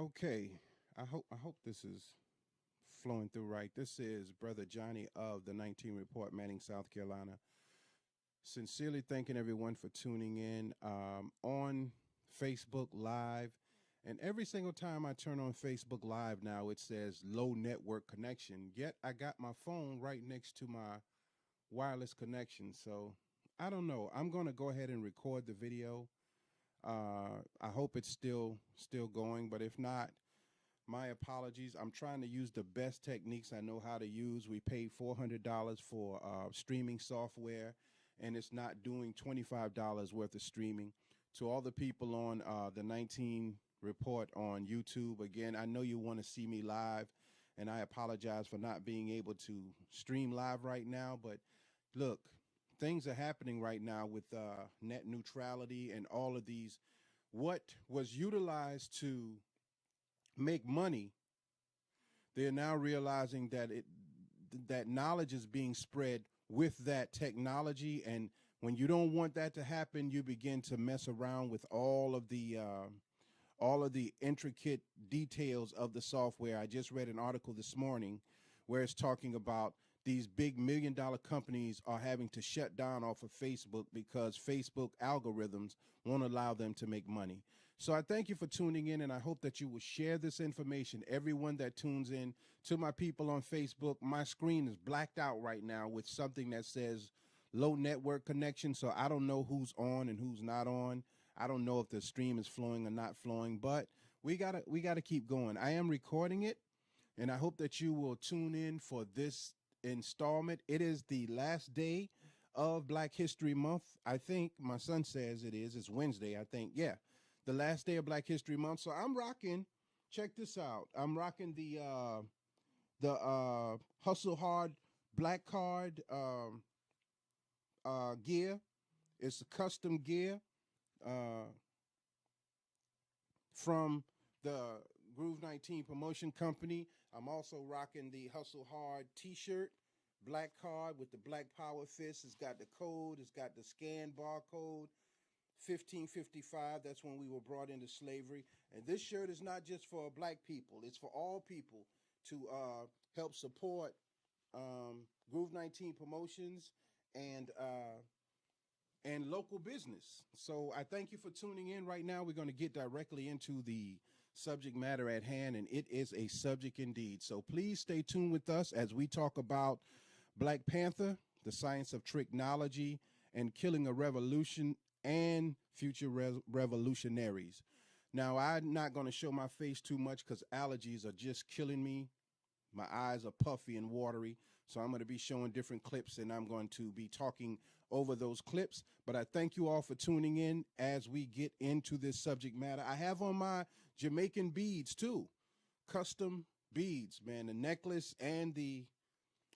Okay, I hope this is flowing through right. This is Brother Johnny of the 19 Report, Manning, South Carolina. Sincerely thanking everyone for tuning in on Facebook Live. And every single time I turn on Facebook Live now, it says low network connection. Yet I got my phone right next to my wireless connection. So I don't know. I'm going to go ahead and record the video. I hope it's still going, but if not, my apologies. I'm trying to use the best techniques I know how to use. We paid $400 for streaming software, and it's not doing $25 worth of streaming. To all the people on the 19 Report on YouTube, again, I know you want to see me live, and I apologize for not being able to stream live right now. But look, things are happening right now with net neutrality and all of these. What was utilized to make money, they're now realizing that knowledge is being spread with that technology, and when you don't want that to happen, you begin to mess around with all of the intricate details of the software. I just read an article this morning where it's talking about these big $1 million companies are having to shut down off of Facebook because Facebook algorithms won't allow them to make money. So I thank you for tuning in, and I hope that you will share this information. Everyone that tunes in, to my people on Facebook, my screen is blacked out right now with something that says low network connection. So I don't know who's on and who's not on. I don't know if the stream is flowing or not flowing, but we gotta keep going. I am recording it, and I hope that you will tune in for this installment. It is the last day of Black History Month. I think my son says it is. It's Wednesday, I think. Yeah, the last day of Black History Month. So I'm rocking. Check this out. I'm rocking the Hustle Hard Black Card gear. It's a custom gear from the Groove 19 Promotion Company. I'm also rocking the Hustle Hard t-shirt, black card with the black power fist. It's got the code, it's got the scan barcode, 1555. That's when we were brought into slavery. And this shirt is not just for black people, it's for all people to help support Groove 19 Promotions and local business. So I thank you for tuning in. Right now, we're going to get directly into the subject matter at hand, and it is a subject indeed. So please stay tuned with us as we talk about Black Panther, the science of tricknology, and killing a revolution and future revolutionaries. Now, I'm not going to show my face too much because allergies are just killing me. My eyes are puffy and watery, so I'm going to be showing different clips, and I'm going to be talking over those clips. But I thank you all for tuning in as we get into this subject matter. I have on my Jamaican beads, too. Custom beads, man. The necklace and the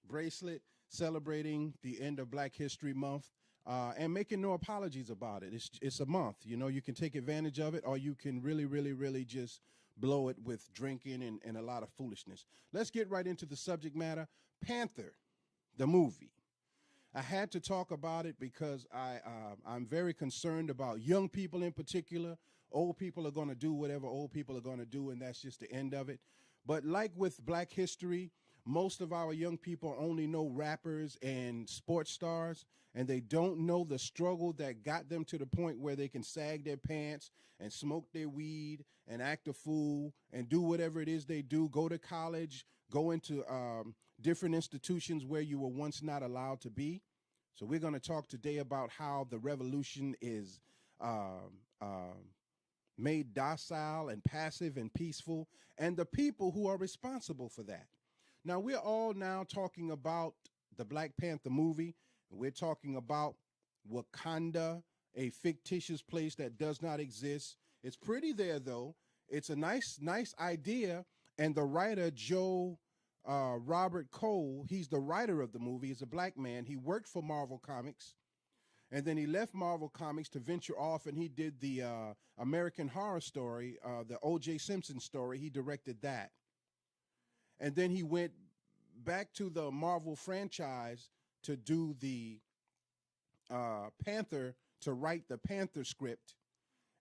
bracelet celebrating the end of Black History Month. And making no apologies about it. It's a month. You know, you can take advantage of it, or you can really just blow it with drinking and a lot of foolishness. Let's get right into the subject matter. Panther, the movie. I had to talk about it because I'm very concerned about young people in particular. Old people are going to do whatever old people are going to do, and that's just the end of it. But like with Black history, most of our young people only know rappers and sports stars, and they don't know the struggle that got them to the point where they can sag their pants and smoke their weed and act a fool and do whatever it is they do, go to college, go into different institutions where you were once not allowed to be. So we're going to talk today about how the revolution is made docile and passive and peaceful, and the people who are responsible for that. Now, we're all now talking about the Black Panther movie. We're talking about Wakanda, a fictitious place that does not exist. It's pretty there, though. It's a nice idea. And the writer, Joe Robert Cole, he's the writer of the movie. He's a black man. He worked for Marvel Comics. And then he left Marvel Comics to venture off, and he did the American Horror Story, the O.J. Simpson story. He directed that. And then he went back to the Marvel franchise to do the Panther, to write the Panther script.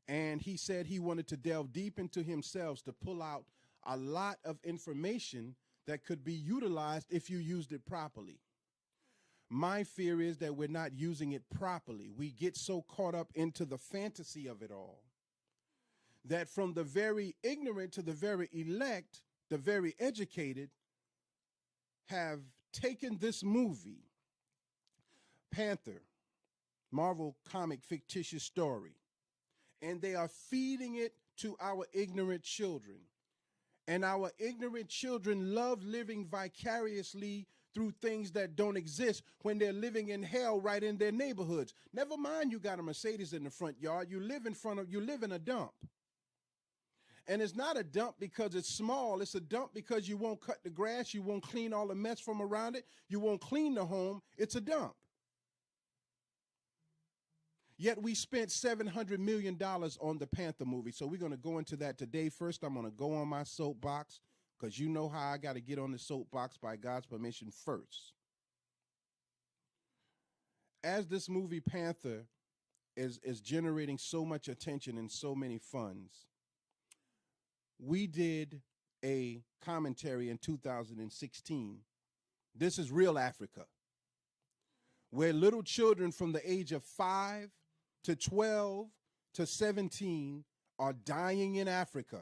And he said he wanted to delve deep into himself to pull out a lot of information that could be utilized if you used it properly. My fear is that we're not using it properly. We get so caught up into the fantasy of it all that from the very ignorant to the very elect, the very educated, have taken this movie, Panther, Marvel comic fictitious story, and they are feeding it to our ignorant children. And our ignorant children love living vicariously through things that don't exist when they're living in hell right in their neighborhoods. Never mind you got a Mercedes in the front yard. You live in a dump. And it's not a dump because it's small. It's a dump because you won't cut the grass. You won't clean all the mess from around it. You won't clean the home. It's a dump. Yet we spent $700 million on the Panther movie. So we're going to go into that today. First, I'm going to go on my soapbox because you know how I got to get on the soapbox by God's permission first. As this movie Panther is generating so much attention and so many funds, we did a commentary in 2016. This is Real Africa, where little children from the age of 5 to 12 to 17 are dying in Africa.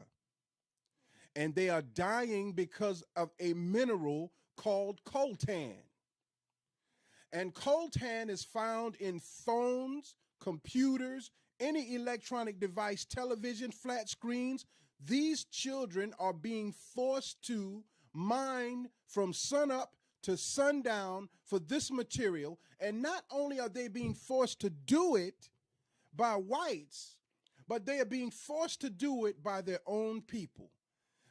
And they are dying because of a mineral called coltan. And coltan is found in phones, computers, any electronic device, television, flat screens. These children are being forced to mine from sunup to sundown for this material. And not only are they being forced to do it by whites, but they are being forced to do it by their own people.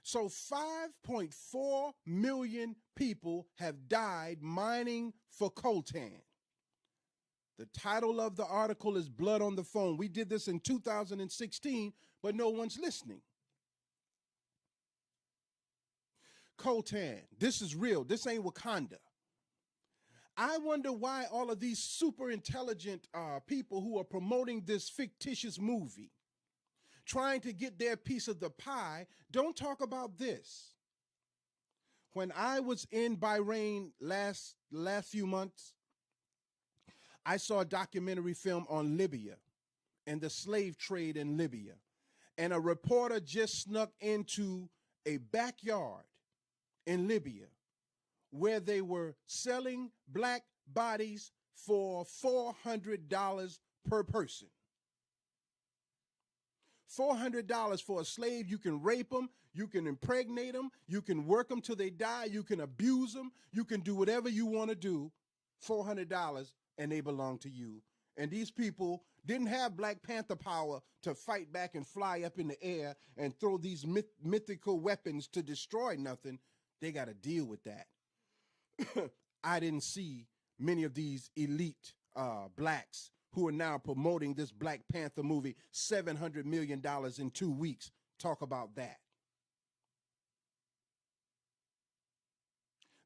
So 5.4 million people have died mining for coltan. The title of the article is Blood on the Phone. We did this in 2016, but no one's listening. Coltan, this is real. This ain't Wakanda. I wonder why all of these super intelligent people who are promoting this fictitious movie, trying to get their piece of the pie, don't talk about this. When I was in Bahrain last few months, I saw a documentary film on Libya and the slave trade in Libya. And a reporter just snuck into a backyard in Libya where they were selling black bodies for $400 per person. $400 for a slave. You can rape them, you can impregnate them, you can work them till they die, you can abuse them, you can do whatever you want to do. $400 and they belong to you. And these people didn't have Black Panther power to fight back and fly up in the air and throw these mythical weapons to destroy nothing. They got to deal with that. I didn't see many of these elite blacks who are now promoting this Black Panther movie, $700 million in 2 weeks. Talk about that.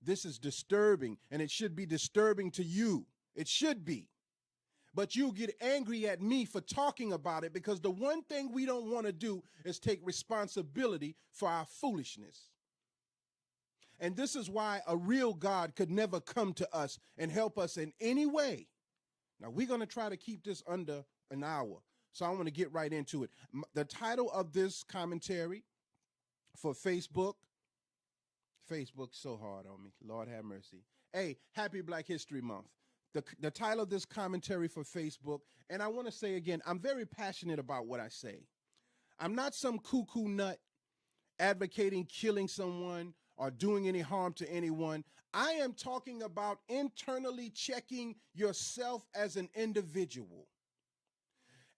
This is disturbing, and it should be disturbing to you. It should be. But you get angry at me for talking about it because the one thing we don't want to do is take responsibility for our foolishness. And this is why a real God could never come to us and help us in any way. Now, we're going to try to keep this under an hour, so I want to get right into it. The title of this commentary for Facebook's so hard on me. Lord have mercy. Hey, happy Black History Month. The title of this commentary for Facebook, and I want to say again, I'm very passionate about what I say. I'm not some cuckoo nut advocating killing someone or doing any harm to anyone. I am talking about internally checking yourself as an individual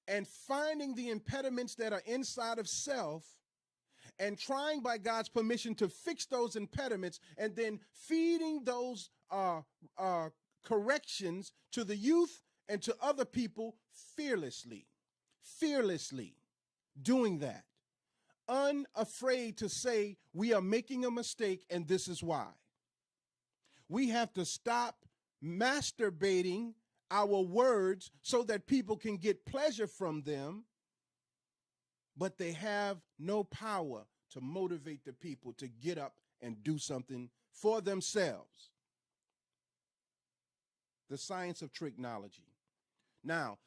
and finding the impediments that are inside of self and trying by God's permission to fix those impediments and then feeding those corrections to the youth and to other people fearlessly doing that. Unafraid to say we are making a mistake and this is why. We have to stop masturbating our words so that people can get pleasure from them but they have no power to motivate the people to get up and do something for themselves. The science of tricknology. Now,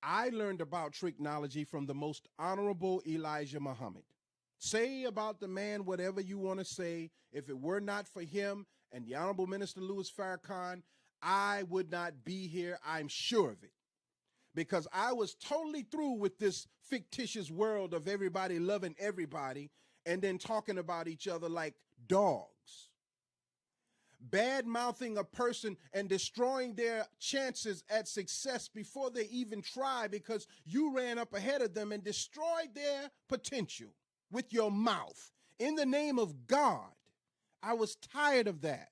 I learned about tricknology from the most honorable Elijah Muhammad. Say about the man whatever you want to say. If it were not for him and the Honorable Minister Louis Farrakhan, I would not be here. I'm sure of it. Because I was totally through with this fictitious world of everybody loving everybody and then talking about each other like dogs. Bad-mouthing a person and destroying their chances at success before they even try because you ran up ahead of them and destroyed their potential with your mouth in the name of God. I was tired of that.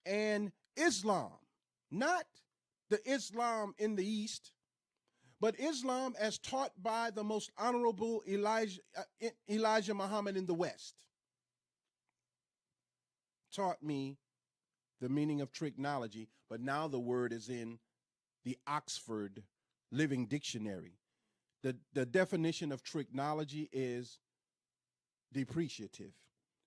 And Islam, not the Islam in the East, but Islam as taught by the most honorable Elijah Muhammad in the West, taught me the meaning of tricknology, but now the word is in the Oxford Living Dictionary. The definition of tricknology is depreciative,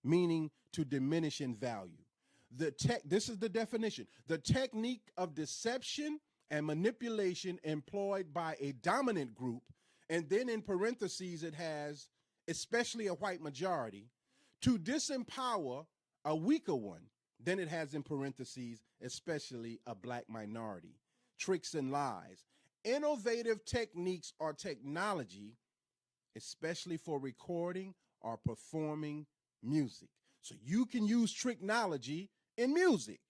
meaning to diminish in value. This is the definition. The technique of deception and manipulation employed by a dominant group, and then in parentheses it has especially a white majority, to disempower a weaker one. Then it has in parentheses especially a black minority. Tricks and lies. Innovative techniques or technology, especially for recording or performing music. So you can use tricknology in music.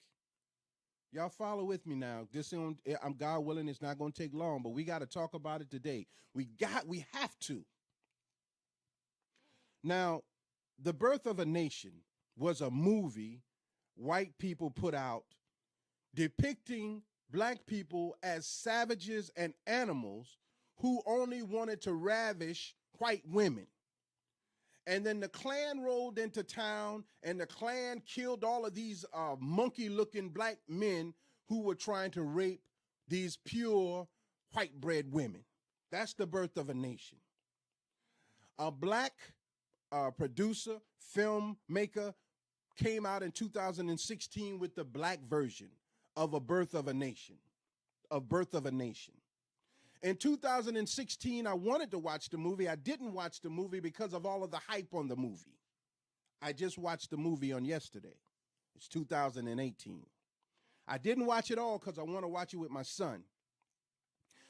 Y'all follow with me now. I'm God willing, it's not going to take long, but we got to talk about it today. We have to. Now, The Birth of a Nation was a movie white people put out depicting black people as savages and animals who only wanted to ravish white women. And then the Klan rolled into town and the Klan killed all of these monkey-looking black men who were trying to rape these pure white-bred women. That's The Birth of a Nation. A black producer, filmmaker, came out in 2016 with the black version of A Birth of a Nation, In 2016, I wanted to watch the movie. I didn't watch the movie because of all of the hype on the movie. I just watched the movie on yesterday. It's 2018. I didn't watch it all because I want to watch it with my son.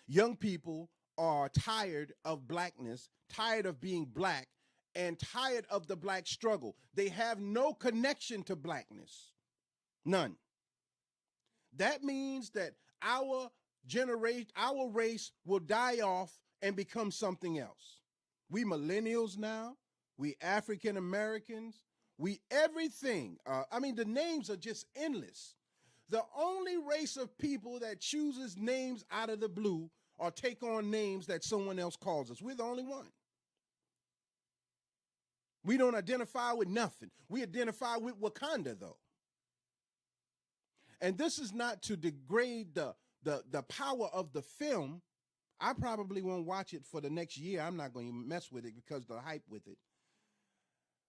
Young people are tired of blackness, tired of being black, and tired of the black struggle. They have no connection to blackness. None. That means that our race will die off and become something else. We millennials now, we African Americans, we everything. The names are just endless. The only race of people that chooses names out of the blue or take on names that someone else calls us. We're the only one. We don't identify with nothing. We identify with Wakanda, though. And this is not to degrade the power of the film. I probably won't watch it for the next year. I'm not going to mess with it because of the hype with it.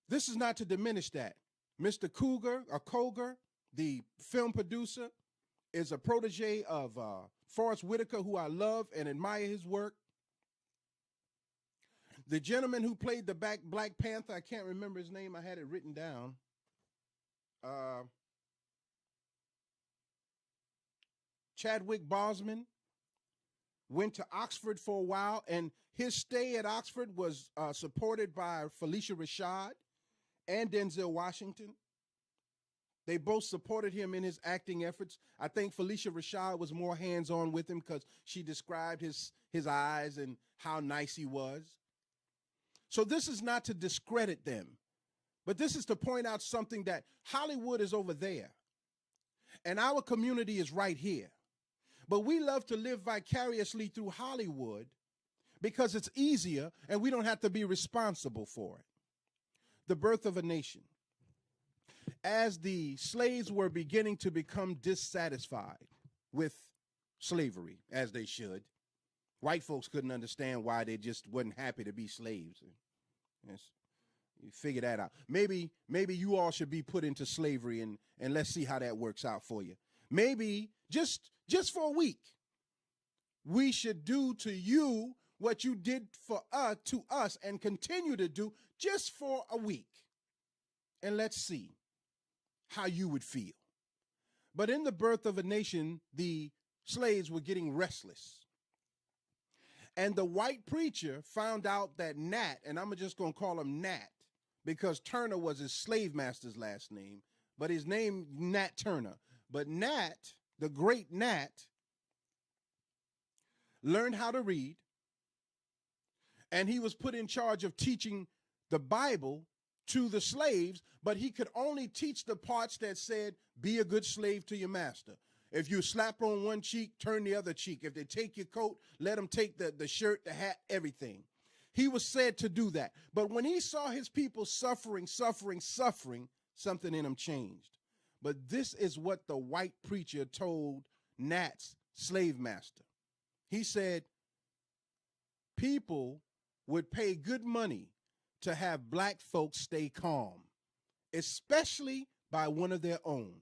This is not to diminish that. Mr. Koger, the film producer, is a protege of Forrest Whitaker, who I love and admire his work. The gentleman who played the Black Panther, I can't remember his name. I had it written down. Chadwick Boseman went to Oxford for a while, and his stay at Oxford was supported by Felicia Rashad and Denzel Washington. They both supported him in his acting efforts. I think Felicia Rashad was more hands-on with him because she described his eyes and how nice he was. So this is not to discredit them, but this is to point out something that Hollywood is over there, and our community is right here. But we love to live vicariously through Hollywood because it's easier and we don't have to be responsible for it. The Birth of a Nation. As the slaves were beginning to become dissatisfied with slavery, as they should, White folks couldn't understand why they just wasn't happy to be slaves. Yes. You figure that out. Maybe you all should be put into slavery, and let's see how that works out for you. Maybe just for a week, we should do to you what you did for us to us and continue to do just for a week. And let's see how you would feel. But in the birth of a nation, the slaves were getting restless. And the white preacher found out that Nat, and I'm just going to call him Nat because Turner was his slave master's last name, but his name Nat Turner. But Nat, the great Nat, learned how to read, and he was put in charge of teaching the Bible to the slaves, but he could only teach the parts that said, be a good slave to your master. If you slap on one cheek, turn the other cheek. If they take your coat, let them take the shirt, the hat, everything. He was said to do that. But when he saw his people suffering, something in him changed. But this is what the white preacher told Nat's slave master. He said, people would pay good money to have black folks stay calm, especially by one of their own.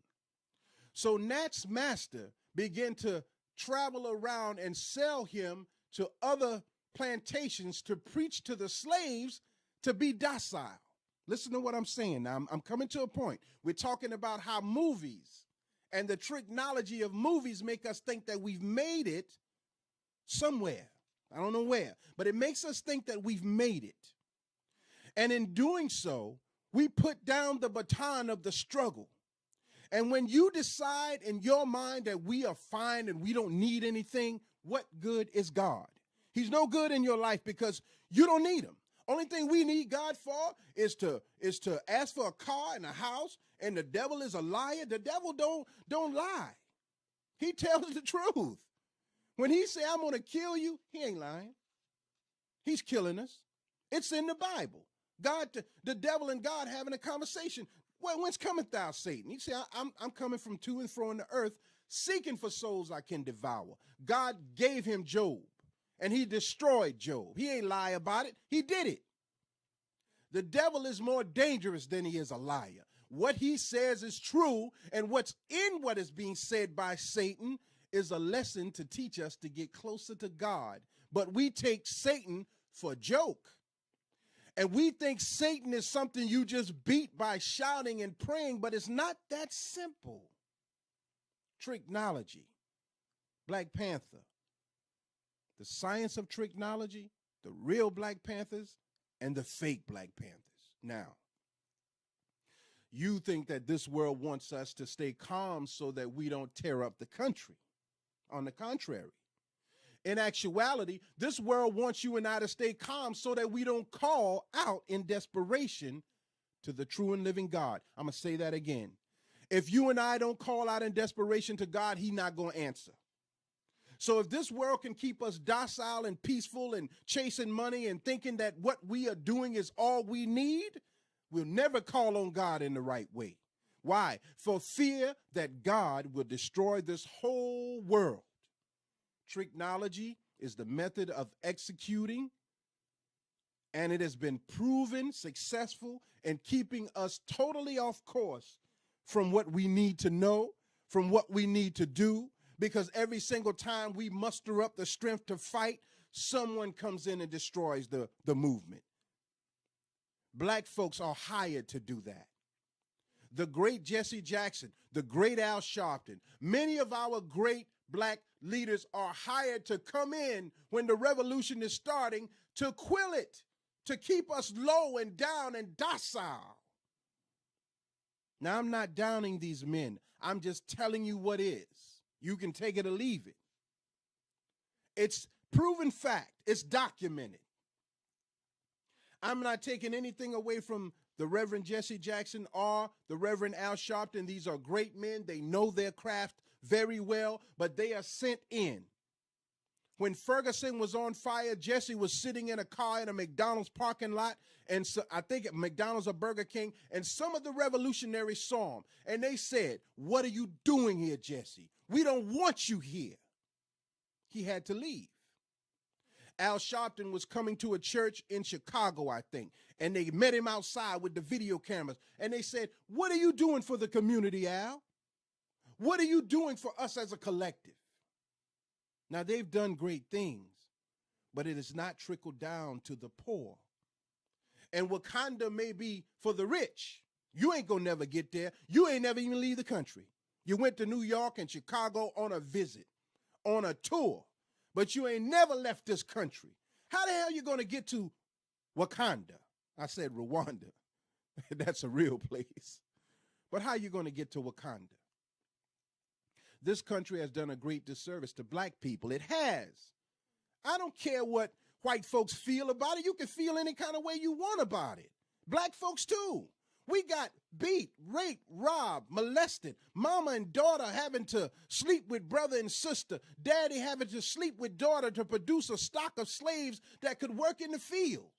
So Nat's master began to travel around and sell him to other plantations to preach to the slaves to be docile. Listen to what I'm saying. Now, I'm coming to a point. We're talking about how movies and the tricknology of movies make us think that we've made it somewhere. I don't know where, but it makes us think that we've made it. And in doing so, we put down the baton of the struggle. And when you decide in your mind that we are fine and we don't need anything, what good is God? He's no good in your life because you don't need him. Only thing we need God for is to ask for a car and a house, and the devil is a liar. The devil don't lie. He tells the truth. When he say, I'm going to kill you, he ain't lying. He's killing us. It's in the Bible. God, the devil and God having a conversation. Well, whence cometh thou, Satan? He said, I'm coming from to and fro in the earth, seeking for souls I can devour. God gave him Job, and he destroyed Job. He ain't lie about it. He did it. The devil is more dangerous than he is a liar. What he says is true, and what's in what is being said by Satan is a lesson to teach us to get closer to God. But we take Satan for a joke. And we think Satan is something you just beat by shouting and praying, but it's not that simple. Tricknology, Black Panther, the science of tricknology, the real Black Panthers, and the fake Black Panthers. Now, you think that this world wants us to stay calm so that we don't tear up the country. On the contrary. In actuality, this world wants you and I to stay calm so that we don't call out in desperation to the true and living God. I'm going to say that again. If you and I don't call out in desperation to God, he's not going to answer. So if this world can keep us docile and peaceful and chasing money and thinking that what we are doing is all we need, we'll never call on God in the right way. Why? For fear that God will destroy this whole world. Tricknology is the method of executing, and it has been proven successful in keeping us totally off course from what we need to know, from what we need to do, because every single time we muster up the strength to fight, someone comes in and destroys the movement. Black folks are hired to do that. The great Jesse Jackson, the great Al Sharpton, many of our great black leaders are hired to come in when the revolution is starting to quill it, to keep us low and down and docile. Now, I'm not downing these men. I'm just telling you what is. You can take it or leave it. It's proven fact. It's documented. I'm not taking anything away from the Reverend Jesse Jackson or the Reverend Al Sharpton. These are great men. They know their craft very well, but they are sent in. When Ferguson was on fire, Jesse was sitting in a car in a McDonald's parking lot, and so, I think at McDonald's or Burger King, and some of the revolutionaries saw him, and they said, "What are you doing here, Jesse? We don't want you here." He had to leave. Al Sharpton was coming to a church in Chicago, I think, and they met him outside with the video cameras, and they said, "What are you doing for the community, Al? What are you doing for us as a collective?" Now, they've done great things, but it has not trickled down to the poor. And Wakanda may be for the rich. You ain't gonna never get there. You ain't never even leave the country. You went to New York and Chicago on a visit, on a tour, but you ain't never left this country. How the hell you gonna get to Wakanda? I said Rwanda. That's a real place. But how you gonna get to Wakanda? This country has done a great disservice to black people. It has. I don't care what white folks feel about it. You can feel any kind of way you want about it. Black folks too. We got beat, raped, robbed, molested, mama and daughter having to sleep with brother and sister, daddy having to sleep with daughter to produce a stock of slaves that could work in the fields.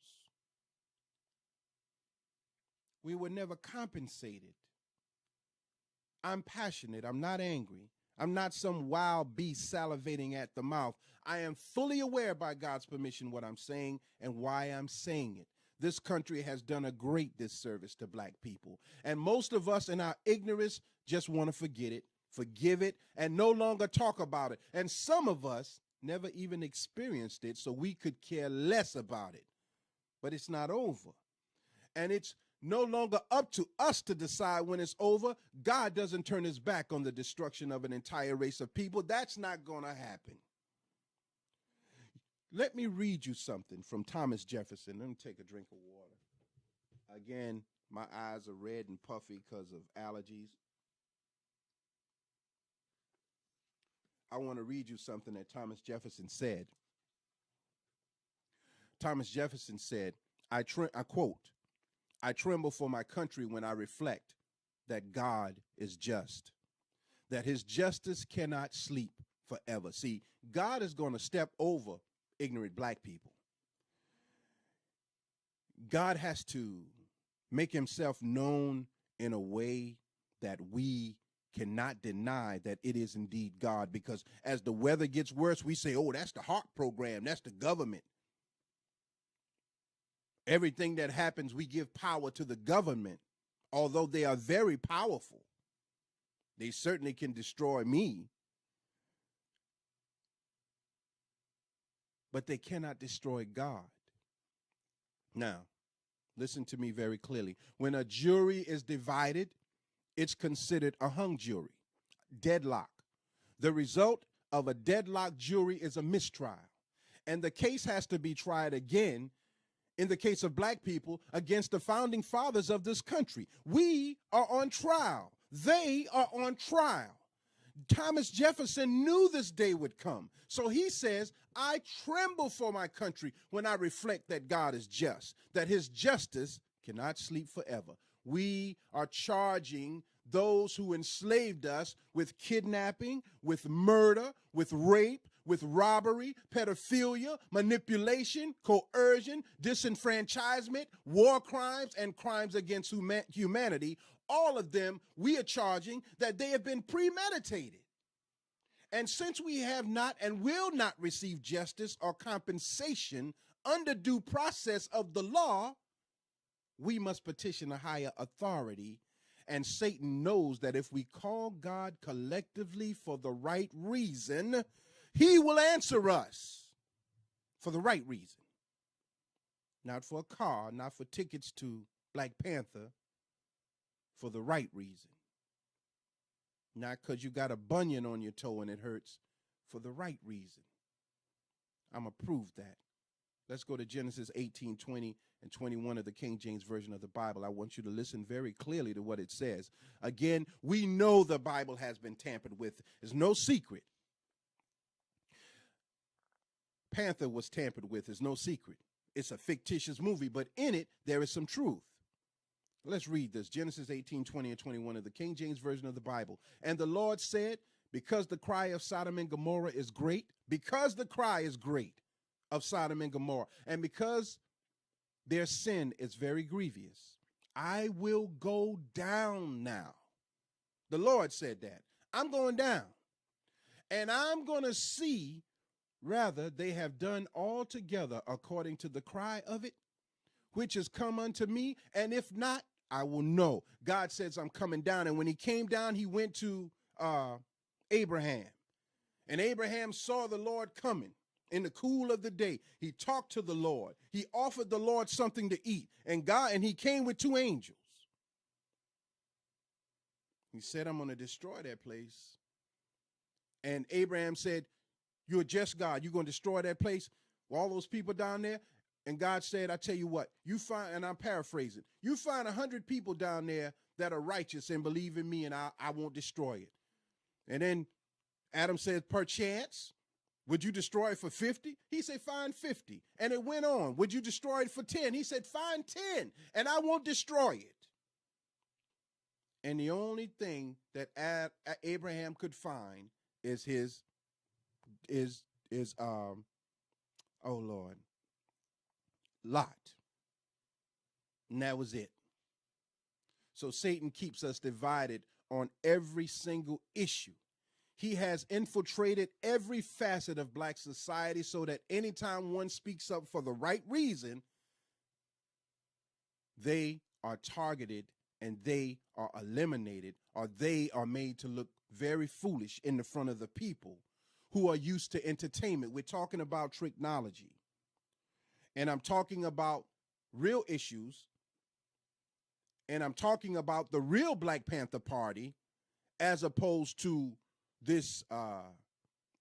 We were never compensated. I'm passionate. I'm not angry. I'm not some wild beast salivating at the mouth. I am fully aware, by God's permission, what I'm saying and why I'm saying it. This country has done a great disservice to black people. And most of us in our ignorance just want to forget it, forgive it, and no longer talk about it. And some of us never even experienced it, so we could care less about it. But it's not over. And it's no longer up to us to decide when it's over. God doesn't turn his back on the destruction of an entire race of people. That's not going to happen. Let me read you something from Thomas Jefferson. Let me take a drink of water. Again, my eyes are red and puffy because of allergies. I want to read you something that Thomas Jefferson said. Thomas Jefferson said, I quote, "I tremble for my country when I reflect that God is just, that his justice cannot sleep forever." See, God is going to step over ignorant black people. God has to make himself known in a way that we cannot deny that it is indeed God, because as the weather gets worse, we say, "Oh, that's the HARP program, that's the government." Everything that happens, we give power to the government, although they are very powerful. They certainly can destroy me, but they cannot destroy God. Now, listen to me very clearly. When a jury is divided, it's considered a hung jury, deadlock. The result of a deadlock jury is a mistrial, and the case has to be tried again, in the case of black people, against the founding fathers of this country. We are on trial. They are on trial. Thomas Jefferson knew this day would come. So he says, "I tremble for my country when I reflect that God is just, that his justice cannot sleep forever." We are charging those who enslaved us with kidnapping, with murder, with rape, with robbery, pedophilia, manipulation, coercion, disenfranchisement, war crimes, and crimes against humanity. All of them, we are charging that they have been premeditated. And since we have not and will not receive justice or compensation under due process of the law, we must petition a higher authority. And Satan knows that if we call God collectively for the right reason, he will answer us for the right reason. Not for a car, not for tickets to Black Panther, for the right reason. Not because you got a bunion on your toe and it hurts, for the right reason. I'm going to prove that. Let's go to Genesis 18, 20, and 21 of the King James Version of the Bible. I want you to listen very clearly to what it says. Again, we know the Bible has been tampered with. It's no secret. Panther was tampered with. It's no secret. It's a fictitious movie, but in it, there is some truth. Let's read this. Genesis 18, 20, and 21 of the King James Version of the Bible. "And the Lord said, because the cry of Sodom and Gomorrah is great, because the cry is great of Sodom and Gomorrah, and because their sin is very grievous, I will go down now." The Lord said that. I'm going down. And I'm going to see Rather, they have done altogether according to the cry of it, which has come unto me, and if not, I will know. God says, I'm coming down. And when he came down, he went to Abraham. And Abraham saw the Lord coming in the cool of the day. He talked to the Lord. He offered the Lord something to eat. And he came with two angels. He said, I'm going to destroy that place. And Abraham said, you're a just God. You're going to destroy that place? Well, all those people down there? And God said, I tell you what, you find, and I'm paraphrasing, you find 100 people down there that are righteous and believe in me, and I won't destroy it. And then Adam said, perchance, would you destroy it for 50? He said, find 50. And it went on. Would you destroy it for 10? He said, find 10, and I won't destroy it. And the only thing that Abraham could find is Lot. And that was it. So Satan keeps us divided on every single issue. He has infiltrated every facet of black society so that anytime one speaks up for the right reason, they are targeted and they are eliminated, or they are made to look very foolish in the front of the people who are used to entertainment. We're talking about Tricknology. And I'm talking about real issues. And I'm talking about the real Black Panther Party as opposed to this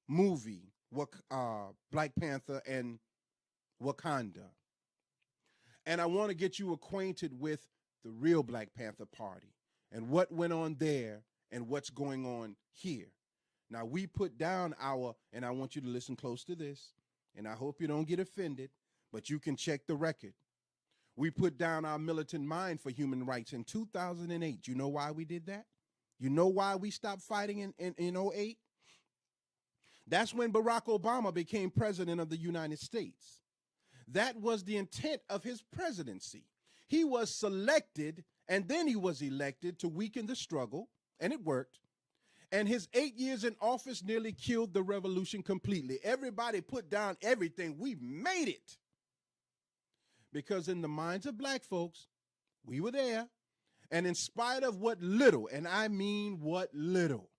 movie, Black Panther and Wakanda. And I want to get you acquainted with the real Black Panther Party and what went on there and what's going on here. Now, we put down and I want you to listen close to this, and I hope you don't get offended, but you can check the record. We put down our militant mind for human rights in 2008. You know why we did that? You know why we stopped fighting in 2008? That's when Barack Obama became president of the United States. That was the intent of his presidency. He was selected and then he was elected to weaken the struggle, and it worked. And his 8 years in office nearly killed the revolution completely. Everybody put down everything. We made it. Because in the minds of black folks, we were there. And in spite of what little, and I mean what little,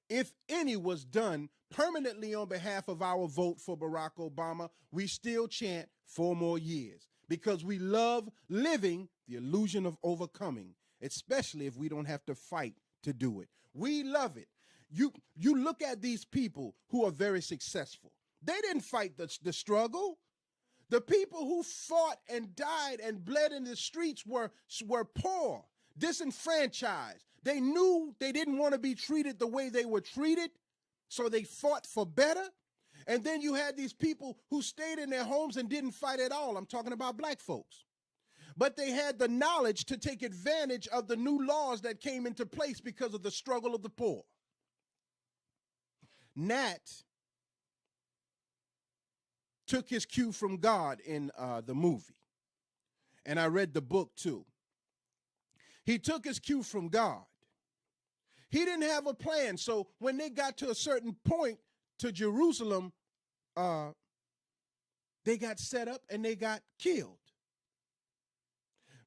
if any was done permanently on behalf of our vote for Barack Obama, we still chant 4 more years. Because we love living the illusion of overcoming, especially if we don't have to fight to do it. We love it. You look at these people who are very successful. They didn't fight the struggle. The people who fought and died and bled in the streets were poor, disenfranchised. They knew they didn't want to be treated the way they were treated, so they fought for better. And then you had these people who stayed in their homes and didn't fight at all. I'm talking about black folks. But they had the knowledge to take advantage of the new laws that came into place because of the struggle of the poor. Nat took his cue from God in the movie. And I read the book too. He took his cue from God. He didn't have a plan. So when they got to a certain point to Jerusalem, they got set up and they got killed.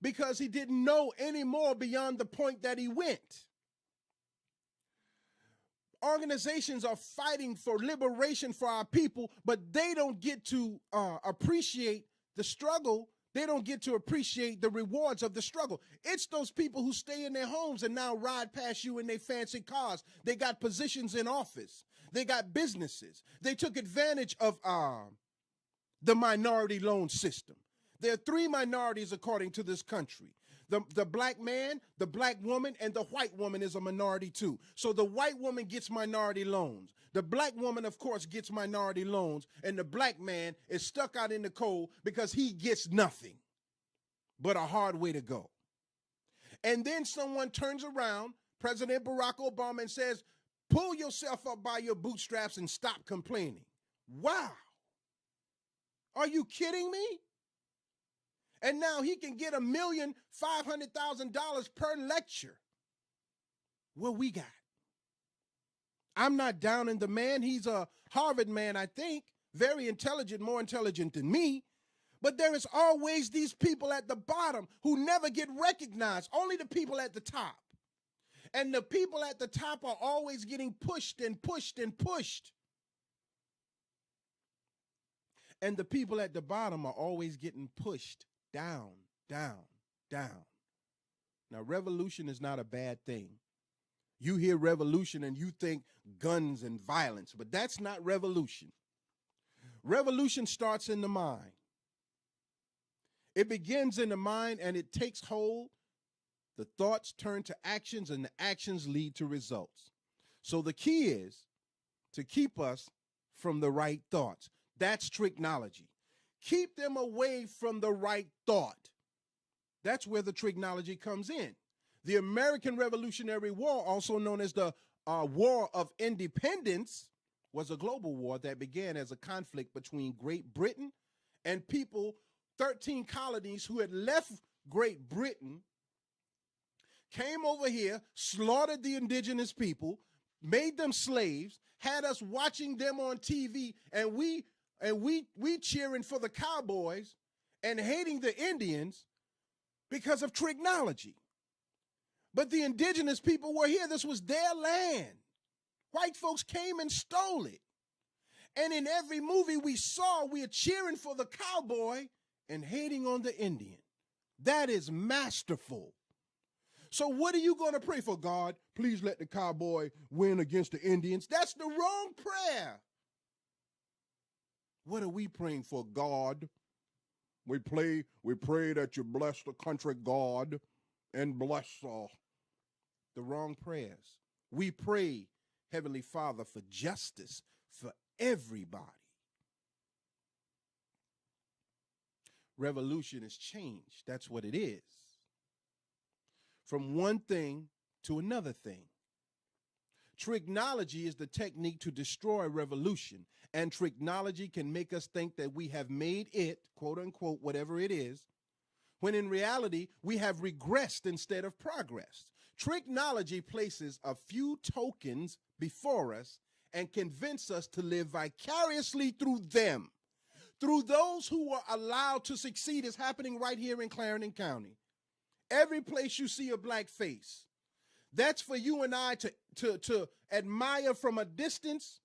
Because he didn't know any more beyond the point that he went. Organizations are fighting for liberation for our people, but they don't get to appreciate the struggle. They don't get to appreciate the rewards of the struggle. It's those people who stay in their homes and now ride past you in their fancy cars. They got positions in office. They got businesses. They took advantage of the minority loan system. There are 3 minorities according to this country. The black man, the black woman, and the white woman is a minority too. So the white woman gets minority loans. The black woman, of course, gets minority loans. And the black man is stuck out in the cold because he gets nothing but a hard way to go. And then someone turns around, President Barack Obama, and says, pull yourself up by your bootstraps and stop complaining. Wow. Are you kidding me? And now he can get $1,500,000 per lecture. What we got? I'm not down in the man. He's a Harvard man, I think. very intelligent, more intelligent than me, but there is always these people at the bottom who never get recognized, only the people at the top. And the people at the top are always getting pushed and pushed and pushed. And the people at the bottom are always getting pushed down, down, down. Now, revolution is not a bad thing. You hear revolution and you think guns and violence, but that's not revolution. Revolution starts in the mind. It begins in the mind and it takes hold. The thoughts turn to actions and the actions lead to results. So the key is to keep us from the right thoughts. That's tricknology. Keep them away from the right thought. That's where the tricknology comes in. The American Revolutionary War, also known as the War of Independence, was a global war that began as a conflict between Great Britain and 13 colonies who had left Great Britain, came over here, slaughtered the indigenous people, made them slaves, had us watching them on TV, and we cheering for the cowboys and hating the Indians because of tricknology. But the indigenous people were here. This was their land. White folks came and stole it. And in every movie we saw, we are cheering for the cowboy and hating on the Indian. That is masterful. So what are you going to pray for? God, please let the cowboy win against the Indians. That's the wrong prayer. What are we praying for, God? We pray that you bless the country, God, and bless the wrong prayers. We pray, Heavenly Father, for justice for everybody. Revolution is change. That's what it is. From one thing to another thing. Tricknology is the technique to destroy revolution, and tricknology can make us think that we have made it, quote unquote, whatever it is, when in reality we have regressed instead of progressed. Tricknology places a few tokens before us and convince us to live vicariously through them, through those who were allowed to succeed. Is happening right here in Clarendon County. Every place you see a black face, that's for you and I to admire from a distance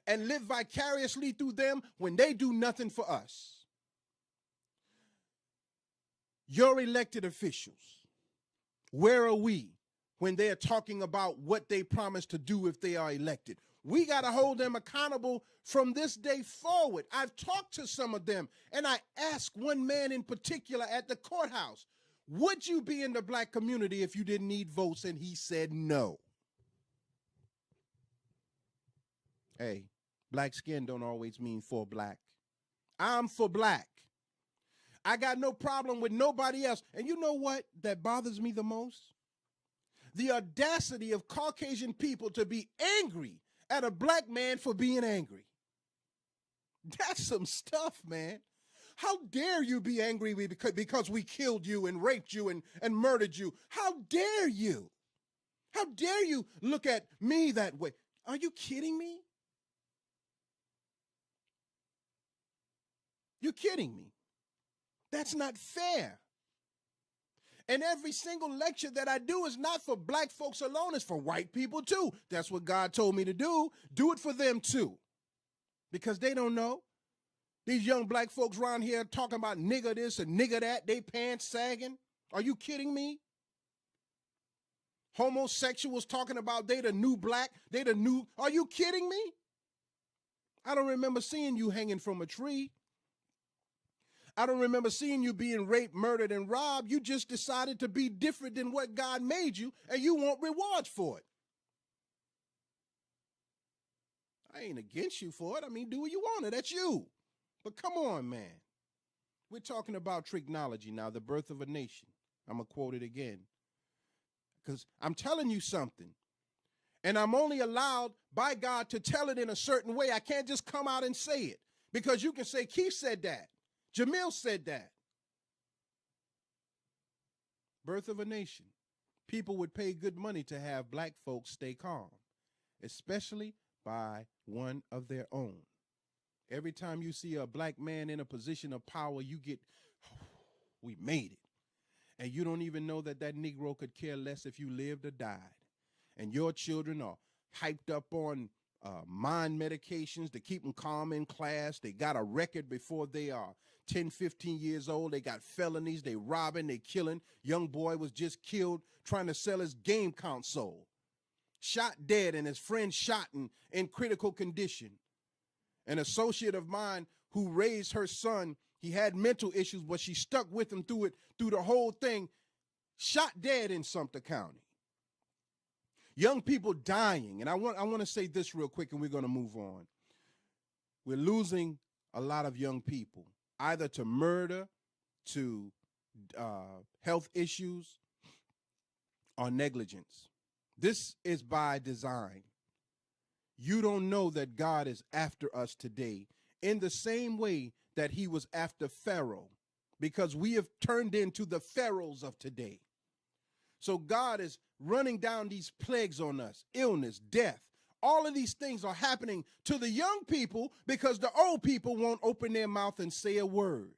and live vicariously through them when they do nothing for us. Your elected officials, where are we when they're talking about what they promise to do if they are elected? We got to hold them accountable from this day forward. I've talked to some of them, and I asked one man in particular at the courthouse, would you be in the black community if you didn't need votes? And he said no. Hey, black skin don't always mean for black. I'm for black. I got no problem with nobody else. And you know what that bothers me the most? The audacity of Caucasian people to be angry at a black man for being angry. That's some stuff, man. How dare you be angry because we killed you and raped you and murdered you? How dare you? How dare you look at me that way? Are you kidding me? You're kidding me. That's not fair. And every single lecture that I do is not for black folks alone, it's for white people too. That's what God told me to do. Do it for them too. Because they don't know. These young black folks around here talking about nigger this and nigger that, they pants sagging. Are you kidding me? Homosexuals talking about they the new black, they the new, are you kidding me? I don't remember seeing you hanging from a tree. I don't remember seeing you being raped, murdered, and robbed. You just decided to be different than what God made you, and you want rewards for it. I ain't against you for it. I mean, do what you want. That's you. But come on, man. We're talking about tricknology now, the birth of a nation. I'm going to quote it again. Because I'm telling you something. And I'm only allowed by God to tell it in a certain way. I can't just come out and say it. Because you can say, Keith said that. Jamil said that. Birth of a nation. People would pay good money to have black folks stay calm, especially by one of their own. Every time you see a black man in a position of power, you get, we made it. And you don't even know that that Negro could care less if you lived or died. And your children are hyped up on mind medications to keep them calm in class. They got a record before they are 10, 15 years old. They got felonies. They robbing. They killing. Young boy was just killed trying to sell his game console. Shot dead, and his friend shot in critical condition. An associate of mine who raised her son, he had mental issues, but she stuck with him through the whole thing, shot dead in Sumter County. Young people dying. And I want to say this real quick, and we're going to move on. We're losing a lot of young people, either to murder, to health issues, or negligence. This is by design. You don't know that God is after us today in the same way that he was after Pharaoh, because we have turned into the pharaohs of today. So God is running down these plagues on us, illness, death. All of these things are happening to the young people because the old people won't open their mouth and say a word.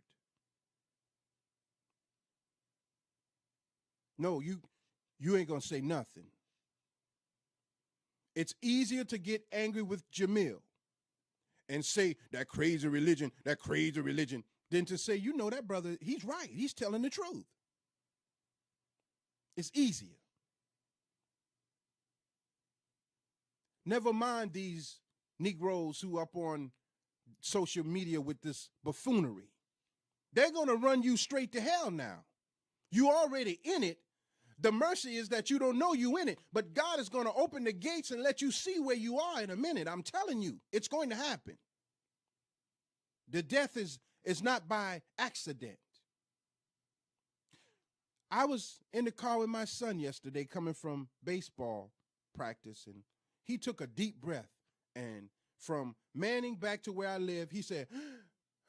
No, you ain't going to say nothing. It's easier to get angry with Jamil and say that crazy religion, than to say, you know, that brother, he's right. He's telling the truth. It's easier. Never mind these Negroes who up on social media with this buffoonery. They're going to run you straight to hell now. You already in it. The mercy is that you don't know you in it, but God is going to open the gates and let you see where you are in a minute. I'm telling you, it's going to happen. The death is not by accident. I was in the car with my son yesterday coming from baseball practice, and he took a deep breath, and from Manning back to where I live, he said,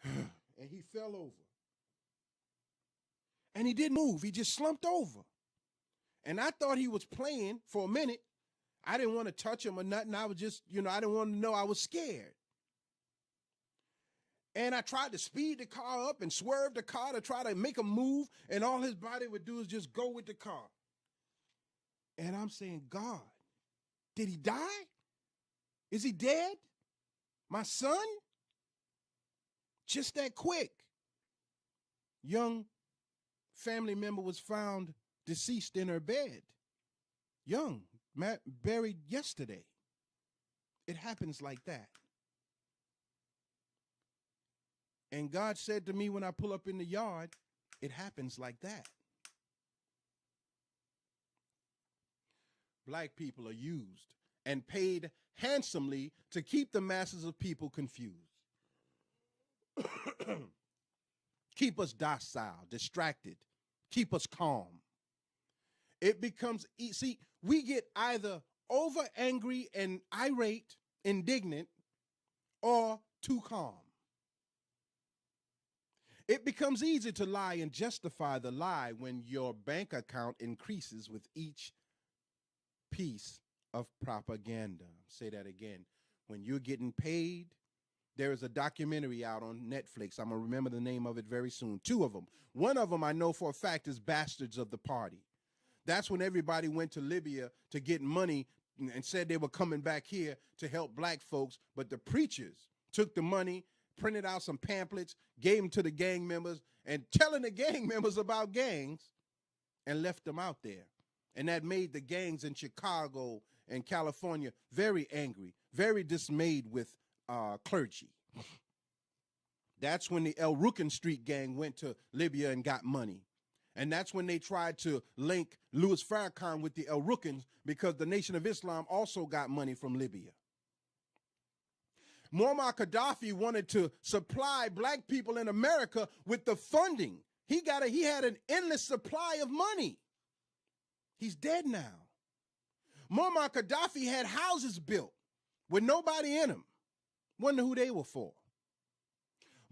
and he fell over. And he didn't move. He just slumped over. And I thought he was playing for a minute. I didn't want to touch him or nothing. I was just, I didn't want to know. I was scared. And I tried to speed the car up and swerve the car to try to make him move. And all his body would do is just go with the car. And I'm saying, God, did he die? Is he dead? My son? Just that quick. Young family member was found deceased in her bed. Young, buried yesterday. It happens like that. And God said to me when I pull up in the yard, it happens like that. Black people are used and paid handsomely to keep the masses of people confused. Keep us docile, distracted, keep us calm. It becomes, see, we get either over angry and irate, indignant, or too calm. It becomes easy to lie and justify the lie when your bank account increases with each piece of propaganda. Say that again. When you're getting paid, there is a documentary out on Netflix. I'm going to remember the name of it very soon. 2 of them. One of them I know for a fact is Bastards of the Party. That's when everybody went to Libya to get money and said they were coming back here to help black folks. But the preachers took the money, printed out some pamphlets, gave them to the gang members, and telling the gang members about gangs, and left them out there. And that made the gangs in Chicago and California very angry, very dismayed with clergy. That's when the El Rukin Street gang went to Libya and got money. And that's when they tried to link Louis Farrakhan with the El Rukins, because the Nation of Islam also got money from Libya. Muammar Gaddafi wanted to supply black people in America with the funding. He had an endless supply of money. He's dead now. Muammar Gaddafi had houses built with nobody in them. Wonder who they were for.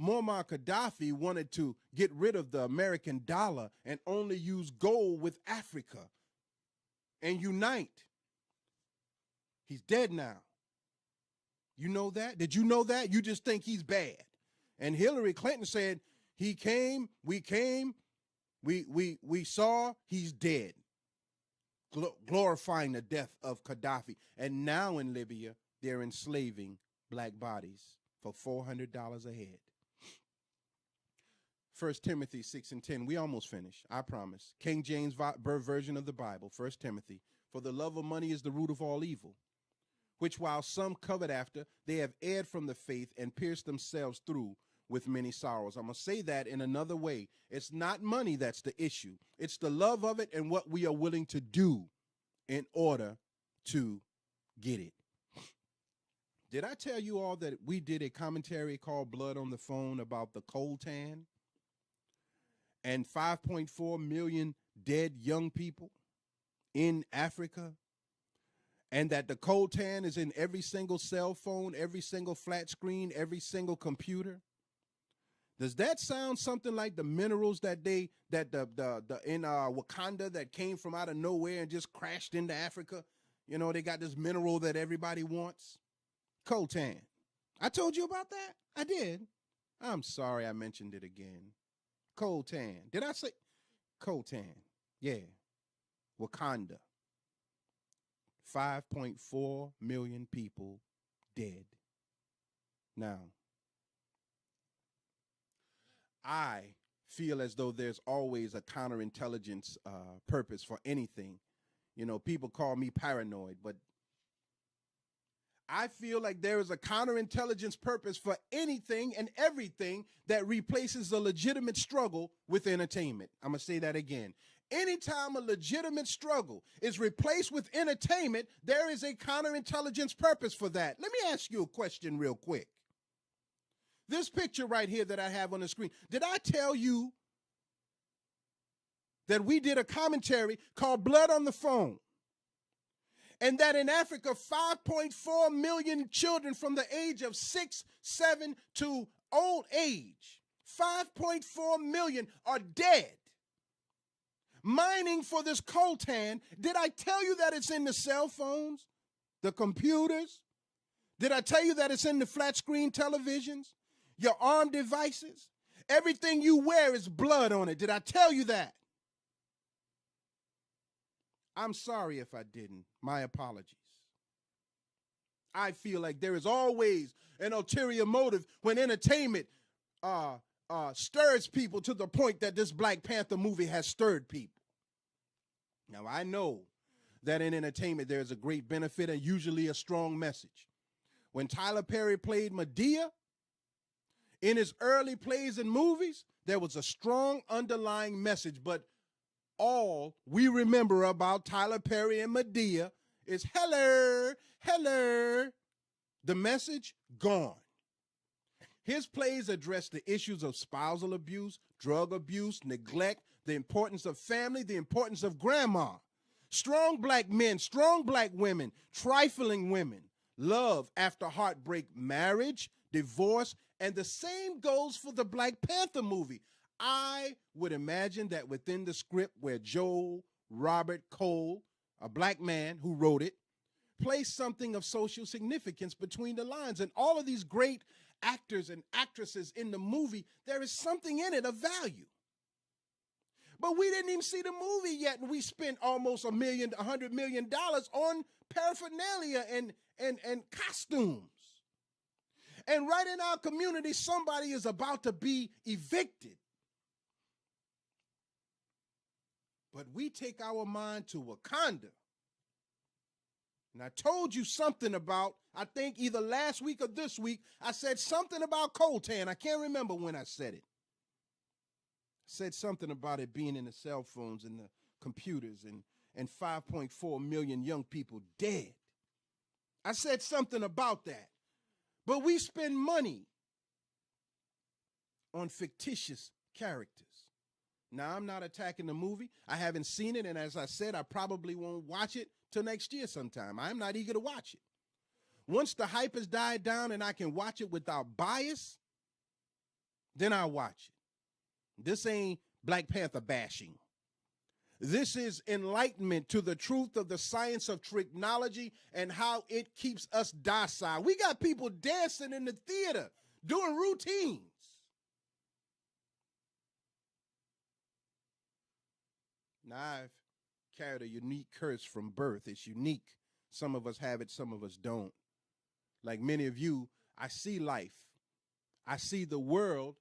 Muammar Gaddafi wanted to get rid of the American dollar and only use gold with Africa and unite. He's dead now. You know that? Did you know that? You just think he's bad. And Hillary Clinton said, he came, we saw, he's dead. Glorifying the death of Gaddafi. And now in Libya, they're enslaving black bodies for $400 a head. 1 Timothy 6:10. We almost finished, I promise. King James version of the Bible, 1 Timothy. For the love of money is the root of all evil, which while some covet after, they have erred from the faith and pierced themselves through with many sorrows. I'm going to say that in another way. It's not money that's the issue. It's the love of it and what we are willing to do in order to get it. Did I tell you all that we did a commentary called Blood on the Phone about the coltan and 5.4 million dead young people in Africa? And that the coltan is in every single cell phone, every single flat screen, every single computer? Does that sound something like the minerals that in Wakanda that came from out of nowhere and just crashed into Africa? You know, they got this mineral that everybody wants. Coltan. I told you about that? I did. I'm sorry I mentioned it again. Coltan. Did I say coltan? Yeah. Wakanda. 5.4 million people dead. Now, I feel as though there's always a counterintelligence purpose for anything. You know, people call me paranoid, but I feel like there is a counterintelligence purpose for anything and everything that replaces a legitimate struggle with entertainment. I'm going to say that again. Anytime a legitimate struggle is replaced with entertainment, there is a counterintelligence purpose for that. Let me ask you a question real quick. This picture right here that I have on the screen, did I tell you that we did a commentary called Blood on the Phone? And that in Africa, 5.4 million children from the age of 6, 7 to old age, 5.4 million are dead. Mining for this coltan. Did I tell you that it's in the cell phones, the computers? Did I tell you that it's in the flat screen televisions, your arm devices? Everything you wear is blood on it. Did I tell you that? I'm sorry if I didn't. My apologies. I feel like there is always an ulterior motive when entertainment stirs people to the point that this Black Panther movie has stirred people. Now, I know that in entertainment there is a great benefit and usually a strong message. When Tyler Perry played Medea in his early plays and movies, there was a strong underlying message, but all we remember about Tyler Perry and Medea is hello, hello. The message, gone. His plays address the issues of spousal abuse, drug abuse, neglect, the importance of family, the importance of grandma. Strong black men, strong black women, trifling women, love after heartbreak, marriage, divorce, and the same goes for the Black Panther movie. I would imagine that within the script where Joel Robert Cole, a black man who wrote it, placed something of social significance between the lines. And all of these great actors and actresses in the movie, there is something in it of value. But we didn't even see the movie yet, and we spent almost $100 million on paraphernalia and costumes. And right in our community, somebody is about to be evicted. But we take our mind to Wakanda. And I told you something about, I think either last week or this week, I said something about coltan. I can't remember when I said it. I said something about it being in the cell phones and the computers and 5.4 million young people dead. I said something about that. But we spend money on fictitious characters. Now, I'm not attacking the movie. I haven't seen it, and as I said, I probably won't watch it till next year sometime. I'm not eager to watch it. Once the hype has died down and I can watch it without bias, then I'll watch it. This ain't Black Panther bashing. This is enlightenment to the truth of the science of tricknology and how it keeps us docile. We got people dancing in the theater, doing routines. Now, I've carried a unique curse from birth. It's unique. Some of us have it, some of us don't. Like many of you, I see life. I see the world,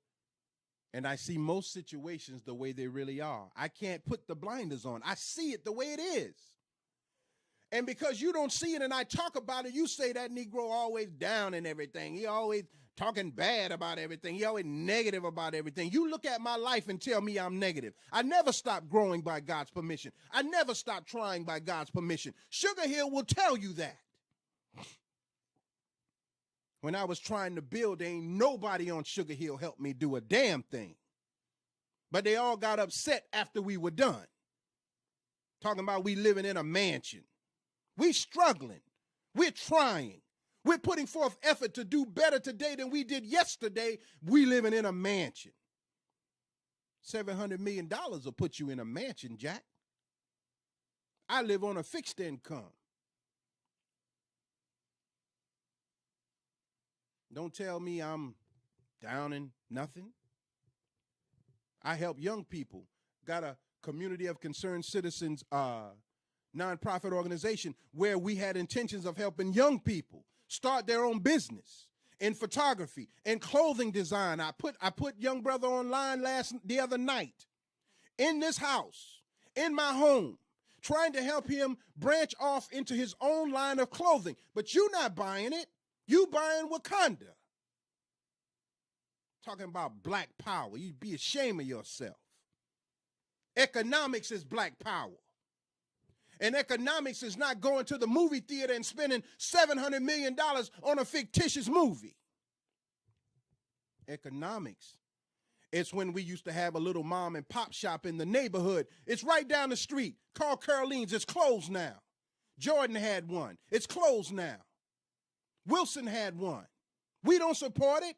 and I see most situations the way they really are. I can't put the blinders on. I see it the way it is. And because you don't see it and I talk about it, you say that Negro always down and everything. He always talking bad about everything. He always negative about everything. You look at my life and tell me I'm negative. I never stop growing by God's permission. I never stop trying by God's permission. Sugar Hill will tell you that. When I was trying to build, ain't nobody on Sugar Hill helped me do a damn thing. But they all got upset after we were done. Talking about we living in a mansion. We struggling. We're trying. We're putting forth effort to do better today than we did yesterday. We living in a mansion. $700 million will put you in a mansion, Jack. I live on a fixed income. Don't tell me I'm down in nothing. I help young people. Got a community of concerned citizens nonprofit organization where we had intentions of helping young people start their own business in photography and clothing design. I put young brother online the other night in this house, in my home, trying to help him branch off into his own line of clothing. But you're not buying it. You buying Wakanda. Talking about black power. You'd be ashamed of yourself. Economics is black power. And economics is not going to the movie theater and spending $700 million on a fictitious movie. Economics. It's when we used to have a little mom and pop shop in the neighborhood. It's right down the street. Called Caroline's. It's closed now. Jordan had one. It's closed now. Wilson had one. We don't support it.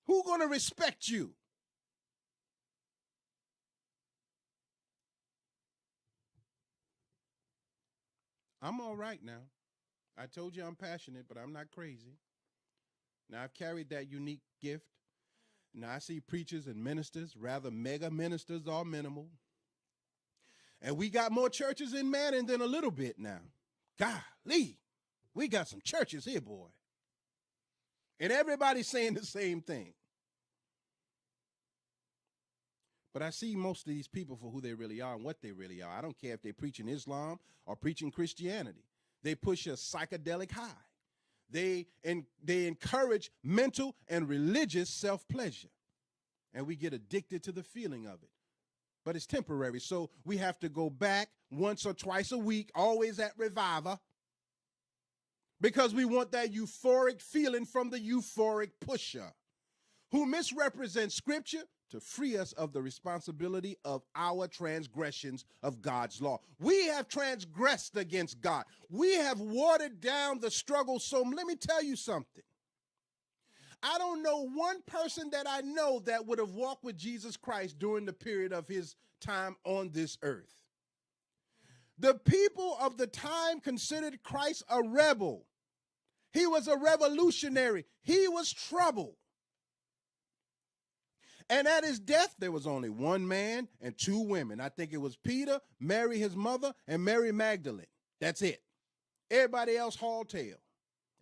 Who's going to respect you? I'm all right now. I told you I'm passionate, but I'm not crazy. Now, I've carried that unique gift. Now, I see preachers and ministers, rather mega ministers or minimal. And we got more churches in Manning than a little bit now. Golly, we got some churches here, boy. And everybody's saying the same thing. But I see most of these people for who they really are and what they really are. I don't care if they're preaching Islam or preaching Christianity. They push a psychedelic high. They encourage mental and religious self-pleasure. And we get addicted to the feeling of it. But it's temporary. So we have to go back once or twice a week, always at Reviver, because we want that euphoric feeling from the euphoric pusher who misrepresents Scripture to free us of the responsibility of our transgressions of God's law. We have transgressed against God. We have watered down the struggle. So let me tell you something. I don't know one person that I know that would have walked with Jesus Christ during the period of his time on this earth. The people of the time considered Christ a rebel. He was a revolutionary. He was trouble. And at his death, there was only one man and two women. I think it was Peter, Mary, his mother, and Mary Magdalene. That's it. Everybody else haul tail.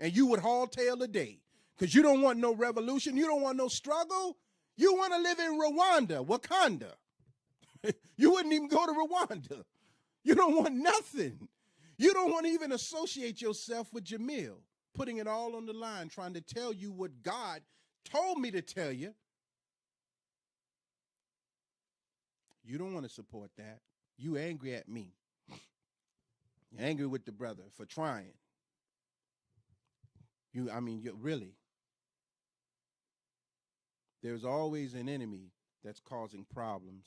And you would haul tail today because you don't want no revolution. You don't want no struggle. You want to live in Rwanda, Wakanda. You wouldn't even go to Rwanda. You don't want nothing. You don't want to even associate yourself with Jamil, putting it all on the line, trying to tell you what God told me to tell you. You don't want to support that. You angry at me. You're angry with the brother for trying. You're really. There's always an enemy that's causing problems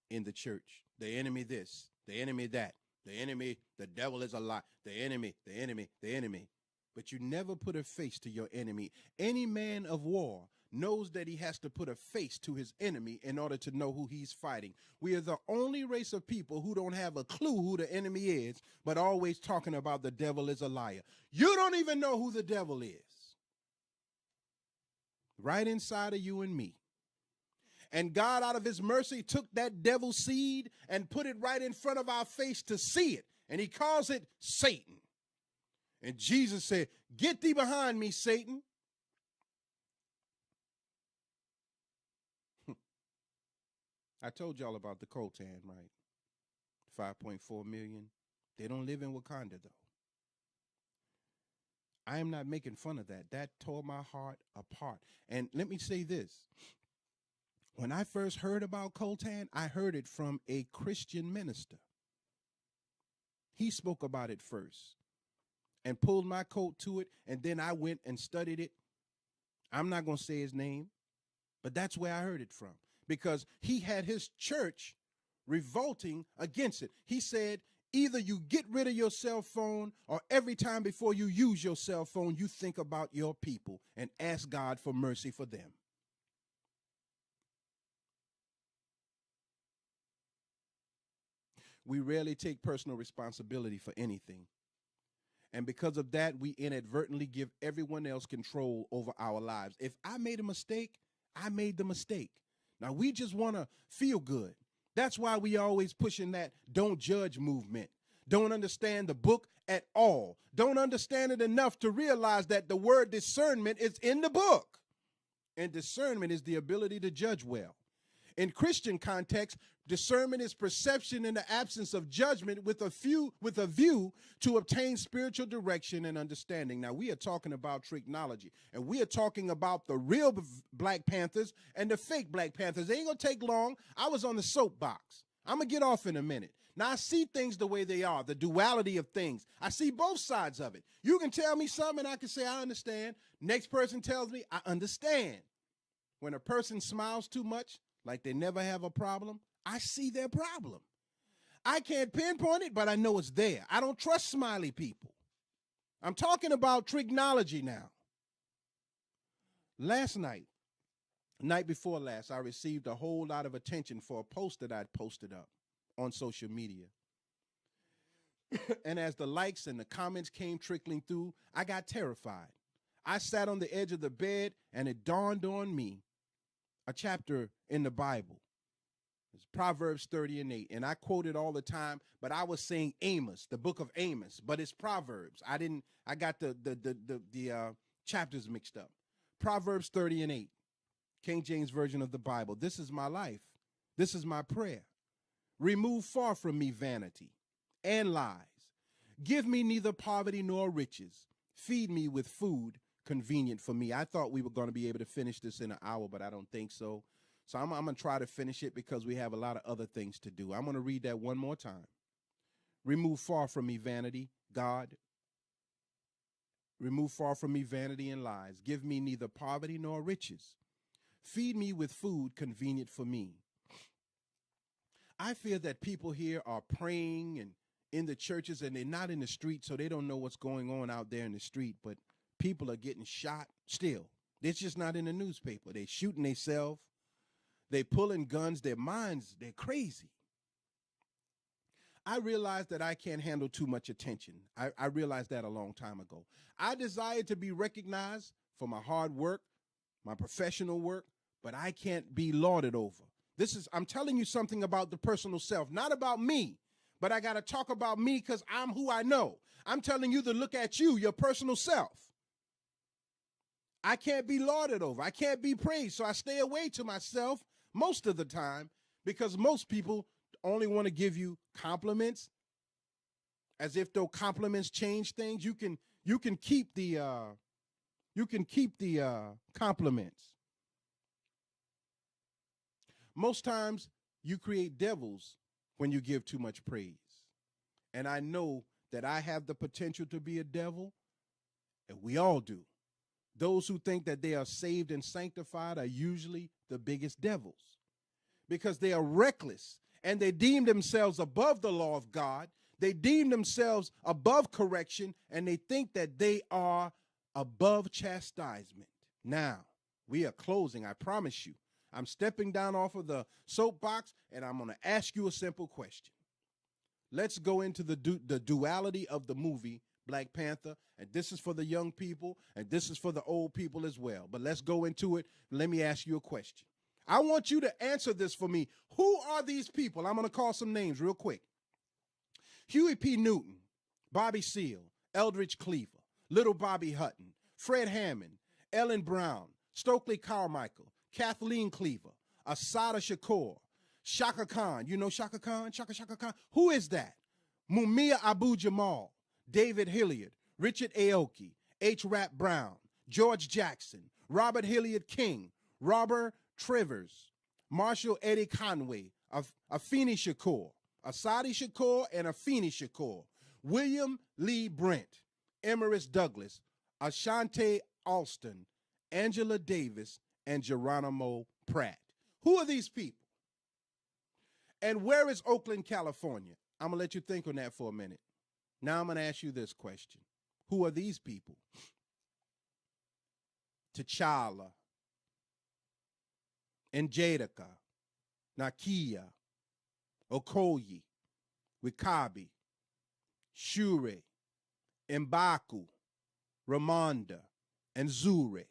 in the church. The enemy this, the enemy that, the enemy, the devil is a lie, the enemy, the enemy, the enemy. But you never put a face to your enemy. Any man of war knows that he has to put a face to his enemy in order to know who he's fighting. We are the only race of people who don't have a clue who the enemy is, but always talking about the devil is a liar. You don't even know who the devil is. Right inside of you and me. And God, out of his mercy, took that devil seed and put it right in front of our face to see it. And he calls it Satan. And Jesus said, "Get thee behind me, Satan." I told y'all about the coltan, right? 5.4 million. They don't live in Wakanda, though. I am not making fun of that. That tore my heart apart. And let me say this. When I first heard about coltan, I heard it from a Christian minister. He spoke about it first and pulled my coat to it, and then I went and studied it. I'm not going to say his name, but that's where I heard it from, because he had his church revolting against it. He said, either you get rid of your cell phone, or every time before you use your cell phone, you think about your people and ask God for mercy for them. We rarely take personal responsibility for anything. And because of that, we inadvertently give everyone else control over our lives. If I made a mistake, I made the mistake. Now, we just want to feel good. That's why we always pushing that don't judge movement. Don't understand the book at all. Don't understand it enough to realize that the word discernment is in the book. And discernment is the ability to judge well. In Christian context, discernment is perception in the absence of judgment with a view to obtain spiritual direction and understanding. Now, we are talking about Tricknology, and we are talking about the real Black Panthers and the fake Black Panthers. They ain't going to take long. I was on the soapbox. I'm going to get off in a minute. Now, I see things the way they are, the duality of things. I see both sides of it. You can tell me something, and I can say, I understand. Next person tells me, I understand. When a person smiles too much, like they never have a problem, I see their problem. I can't pinpoint it, but I know it's there. I don't trust smiley people. I'm talking about Tricknology now. Last night before last, I received a whole lot of attention for a post that I'd posted up on social media. And as the likes and the comments came trickling through, I got terrified. I sat on the edge of the bed, and it dawned on me a chapter in the Bible. It's Proverbs 30:8, and I quote it all the time, but I was saying Amos, the book of Amos, but it's Proverbs. I got the chapters mixed up. Proverbs 30:8, King James Version of the Bible. This is my life. This is my prayer. Remove far from me vanity and lies. Give me neither poverty nor riches. Feed me with food convenient for me. I thought we were going to be able to finish this in an hour, but I don't think so. So I'm going to try to finish it because we have a lot of other things to do. I'm going to read that one more time. Remove far from me vanity, God. Remove far from me vanity and lies. Give me neither poverty nor riches. Feed me with food convenient for me. I fear that people here are praying and in the churches, and they're not in the street, so they don't know what's going on out there in the street, but people are getting shot still. It's just not in the newspaper. They're shooting themselves. They're pulling guns. Their minds, they're crazy. I realized that I can't handle too much attention. I realized that a long time ago. I desire to be recognized for my hard work, my professional work, but I can't be lauded over. I'm telling you something about the personal self, not about me, but I got to talk about me because I'm who I know. I'm telling you to look at you, your personal self. I can't be lauded over. I can't be praised. So I stay away to myself most of the time because most people only want to give you compliments as if those compliments change things. You can keep the compliments. Most times you create devils when you give too much praise. And I know that I have the potential to be a devil, and we all do. Those who think that they are saved and sanctified are usually the biggest devils because they are reckless and they deem themselves above the law of God. They deem themselves above correction, and they think that they are above chastisement. Now, We are closing, I promise you. I'm stepping down off of the soapbox, and I'm going to ask you a simple question. Let's go into the duality of the movie Black Panther, and this is for the young people, and this is for the old people as well. But let's go into it. Let me ask you a question. I want you to answer this for me. Who are these people? I'm going to call some names real quick. Huey P. Newton, Bobby Seale, Eldridge Cleaver, Little Bobby Hutton, Fred Hammond, Ellen Brown, Stokely Carmichael, Kathleen Cleaver, Asada Shakur, Shaka Khan. You know Shaka Khan? Shaka Khan? Who is that? Mumia Abu-Jamal, David Hilliard, Richard Aoki, H. Rap Brown, George Jackson, Robert Hilliard King, Robert Trivers, Marshall Eddie Conway, Afeni Shakur, Asadi Shakur, and Afeni Shakur, William Lee Brent, Emerus Douglas, Ashante Alston, Angela Davis, and Geronimo Pratt. Who are these people? And where is Oakland, California? I'm going to let you think on that for a minute. Now I'm going to ask you this question. Who are these people? T'Challa, Njadeka, Nakia, Okoye, Wikabi, Shure, M'Baku, Ramonda, and Zure.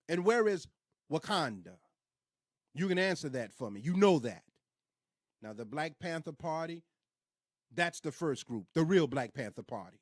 And where is Wakanda? You can answer that for me. You know that. Now, the Black Panther Party, that's the first group, the real Black Panther Party.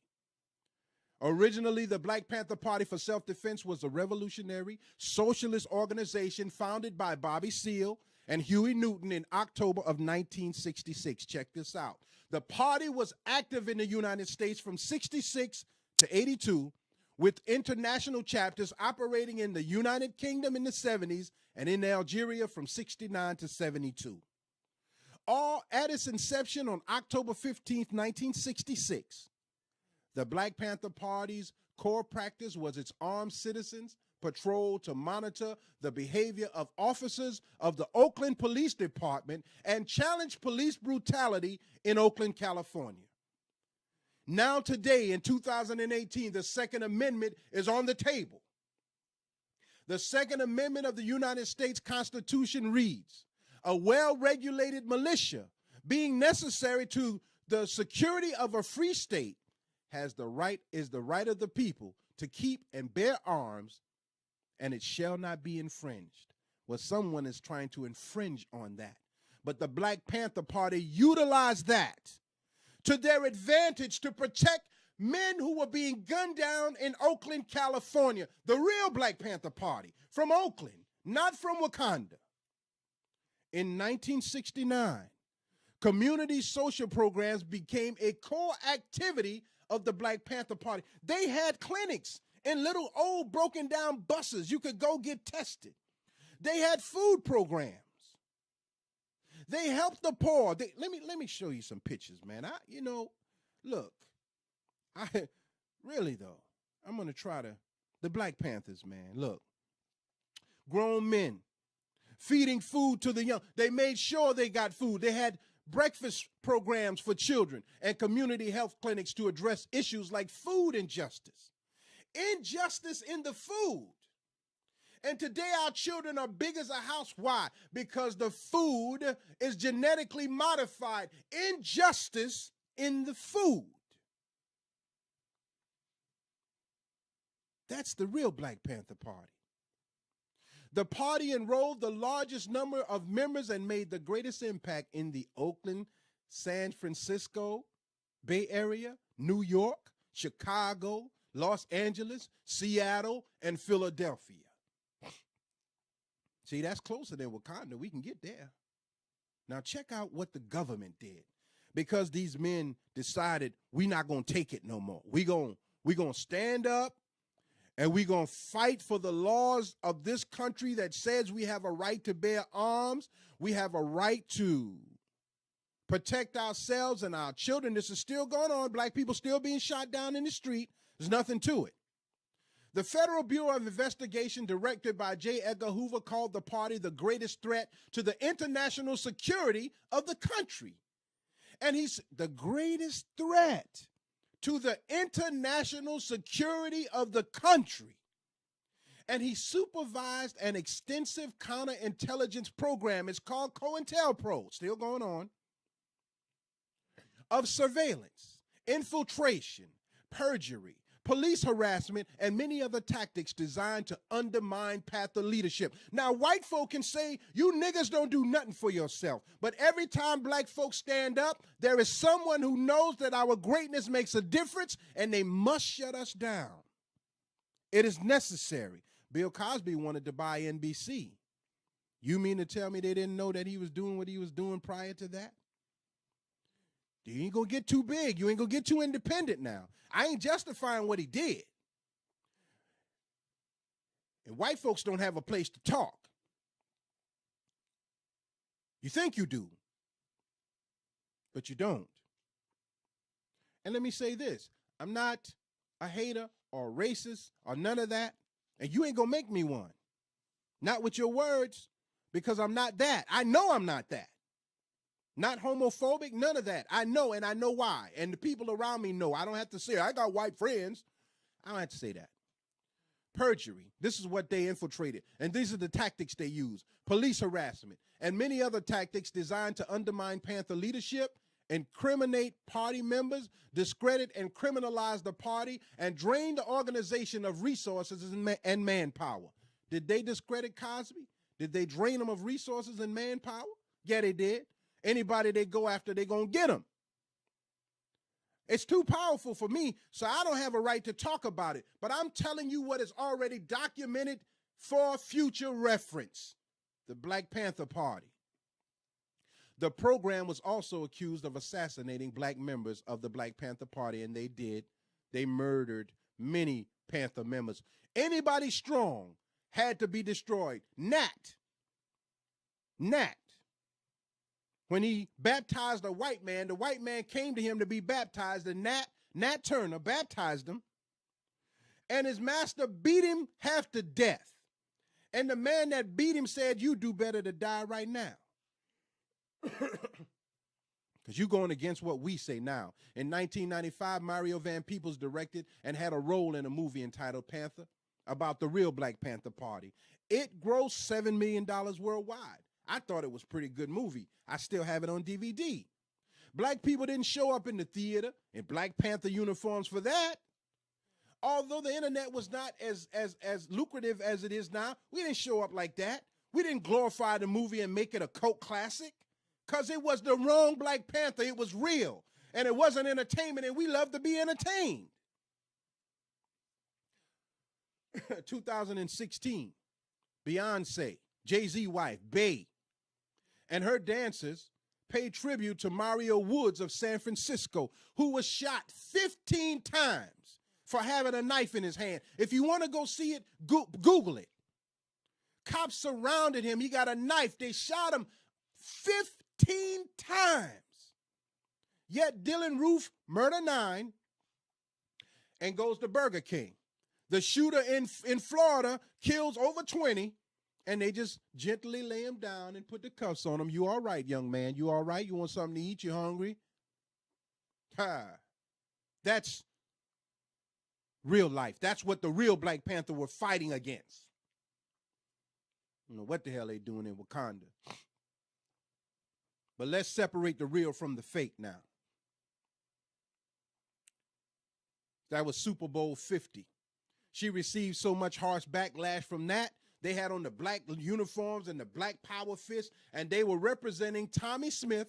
Originally, the Black Panther Party for Self-Defense was a revolutionary socialist organization founded by Bobby Seale and Huey Newton in October of 1966. Check this out. The party was active in the United States from 66 to 82, with international chapters operating in the United Kingdom in the 70s and in Algeria from 69 to 72. All at its inception on October 15th, 1966, the Black Panther Party's core practice was its armed citizens patrol to monitor the behavior of officers of the Oakland Police Department and challenge police brutality in Oakland, California. Now today, in 2018, the Second Amendment is on the table. The Second Amendment of the United States Constitution reads, "A well-regulated militia, being necessary to the security of a free state, is the right of the people to keep and bear arms, and it shall not be infringed." Well, someone is trying to infringe on that. But the Black Panther Party utilized that to their advantage to protect men who were being gunned down in Oakland, California. The real Black Panther Party from Oakland, not from Wakanda. In 1969, community social programs became a core activity of the Black Panther Party. They had clinics in little old broken down buses. You could go get tested. They had food programs. They helped the poor. Let me show you some pictures, man. Look, really though, I'm gonna try the Black Panthers, man. Look, grown men feeding food to the young. They made sure they got food. They had breakfast programs for children and community health clinics to address issues like food injustice in the food. And today our children are big as a house. Why? Because the food is genetically modified. Injustice in the food. That's the real Black Panther Party. The party enrolled the largest number of members and made the greatest impact in the Oakland, San Francisco, Bay Area, New York, Chicago, Los Angeles, Seattle, and Philadelphia. See, that's closer than Wakanda. We can get there. Now check out what the government did. Because these men decided we're not going to take it no more. We're going to stand up and we're going to fight for the laws of this country that says we have a right to bear arms. We have a right to protect ourselves and our children. This is still going on. Black people still being shot down in the street. There's nothing to it. The Federal Bureau of Investigation, directed by J. Edgar Hoover, called the party the greatest threat to the international security of the country. And he's the greatest threat to the international security of the country. And he supervised an extensive counterintelligence program. It's called COINTELPRO, still going on, of surveillance, infiltration, perjury, police harassment, and many other tactics designed to undermine Panther leadership. Now, white folk can say, you niggas don't do nothing for yourself. But every time black folks stand up, there is someone who knows that our greatness makes a difference, and they must shut us down. It is necessary. Bill Cosby wanted to buy NBC. You mean to tell me they didn't know that he was doing what he was doing prior to that? You ain't gonna get too big. You ain't gonna get too independent now. I ain't justifying what he did. And white folks don't have a place to talk. You think you do, but you don't. And let me say this. I'm not a hater or a racist or none of that. And you ain't gonna make me one. Not with your words, because I'm not that. I know I'm not that. Not homophobic, none of that. I know, and I know why. And the people around me know. I don't have to say, I got white friends. I don't have to say that. Perjury, this is what they infiltrated. And these are the tactics they use. Police harassment, and many other tactics designed to undermine Panther leadership, incriminate party members, discredit and criminalize the party, and drain the organization of resources and manpower. Did they discredit Cosby? Did they drain him of resources and manpower? Yeah, they did. Anybody they go after, they're going to get them. It's too powerful for me, so I don't have a right to talk about it. But I'm telling you what is already documented for future reference. The Black Panther Party. The program was also accused of assassinating black members of the Black Panther Party, and they did. They murdered many Panther members. Anybody strong had to be destroyed. Nat. When he baptized a white man, the white man came to him to be baptized, and Nat Turner baptized him, and his master beat him half to death. And the man that beat him said, you do better to die right now. Because you're going against what we say now. In 1995, Mario Van Peebles directed and had a role in a movie entitled Panther about the real Black Panther Party. It grossed $7 million worldwide. I thought it was a pretty good movie. I still have it on DVD. Black people didn't show up in the theater in Black Panther uniforms for that. Although the internet was not as lucrative as it is now, we didn't show up like that. We didn't glorify the movie and make it a cult classic because it was the wrong Black Panther. It was real, and it wasn't entertainment, and we love to be entertained. 2016, Beyonce, Jay-Z wife, Bey, and her dancers paid tribute to Mario Woods of San Francisco, who was shot 15 times for having a knife in his hand. If you want to go see it, Google it. Cops surrounded him. He got a knife. They shot him 15 times. Yet Dylan Roof, murder 9, and goes to Burger King. The shooter in Florida kills over 20, and they just gently lay him down and put the cuffs on him. You all right, young man? You all right? You want something to eat? You hungry? That's real life. That's what the real Black Panther were fighting against. I don't know what the hell they doing in Wakanda. But let's separate the real from the fake now. That was Super Bowl 50. She received so much harsh backlash from that. They had on the black uniforms and the black power fist, and they were representing Tommy Smith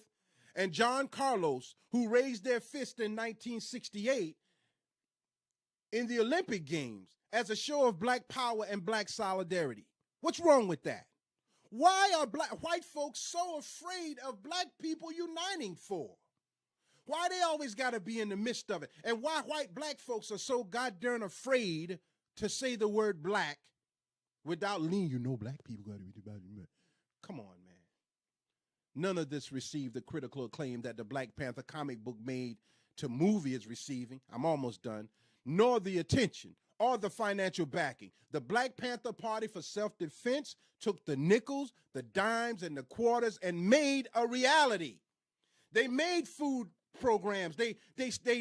and John Carlos, who raised their fist in 1968 in the Olympic Games as a show of black power and black solidarity. What's wrong with that? Why are white folks so afraid of black people uniting for? Why they always got to be in the midst of it? And why black folks are so goddamn afraid to say the word black without leaning, you know, black people got to be about it. Come on, man. None of this received the critical acclaim that the Black Panther comic book made to movie is receiving. I'm almost done. Nor the attention or the financial backing. The Black Panther Party for Self-Defense took the nickels, the dimes, and the quarters and made a reality. They made food programs. They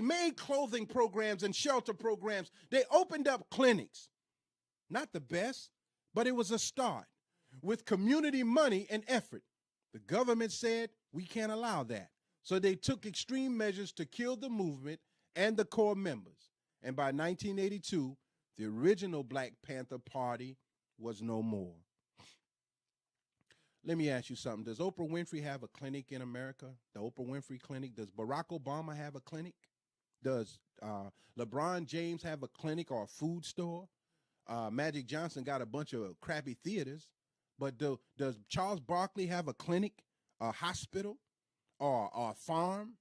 made clothing programs and shelter programs. They opened up clinics. Not the best, but it was a start. With community money and effort, the government said we can't allow that. So they took extreme measures to kill the movement and the core members. And by 1982, the original Black Panther Party was no more. Let me ask you something. Does Oprah Winfrey have a clinic in America? The Oprah Winfrey Clinic? Does Barack Obama have a clinic? Does LeBron James have a clinic or a food store? Magic Johnson got a bunch of crappy theaters. But does Charles Barkley have a clinic, a hospital, or a farm?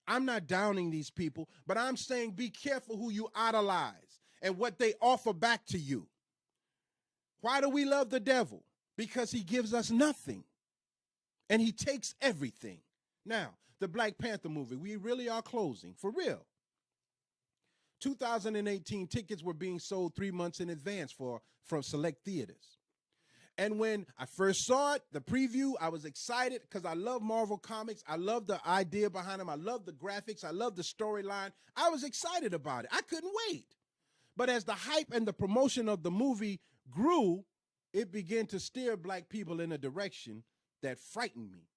I'm not downing these people, but I'm saying be careful who you idolize and what they offer back to you. Why do we love the devil? Because he gives us nothing, and he takes everything. Now, the Black Panther movie, we really are closing, for real. 2018 tickets were being sold 3 months in advance from select theaters. And when I first saw it, the preview, I was excited because I love Marvel Comics. I love the idea behind them. I love the graphics. I love the storyline. I was excited about it. I couldn't wait. But as the hype and the promotion of the movie grew, it began to steer Black people in a direction that frightened me.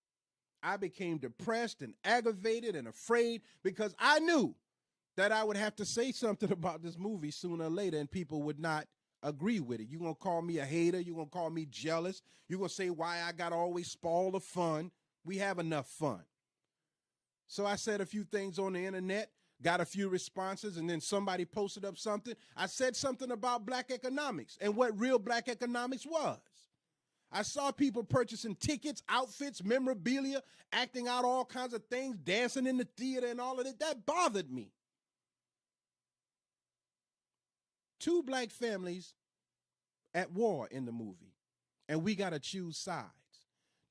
I became depressed and aggravated and afraid because I knew that I would have to say something about this movie sooner or later and people would not agree with it. You're going to call me a hater. You're going to call me jealous. You're going to say why I got to always spoil the fun. We have enough fun. So I said a few things on the internet, got a few responses, and then somebody posted up something. I said something about Black economics and what real Black economics was. I saw people purchasing tickets, outfits, memorabilia, acting out all kinds of things, dancing in the theater and all of that. That bothered me. 2 Black families at war in the movie, and we got to choose sides.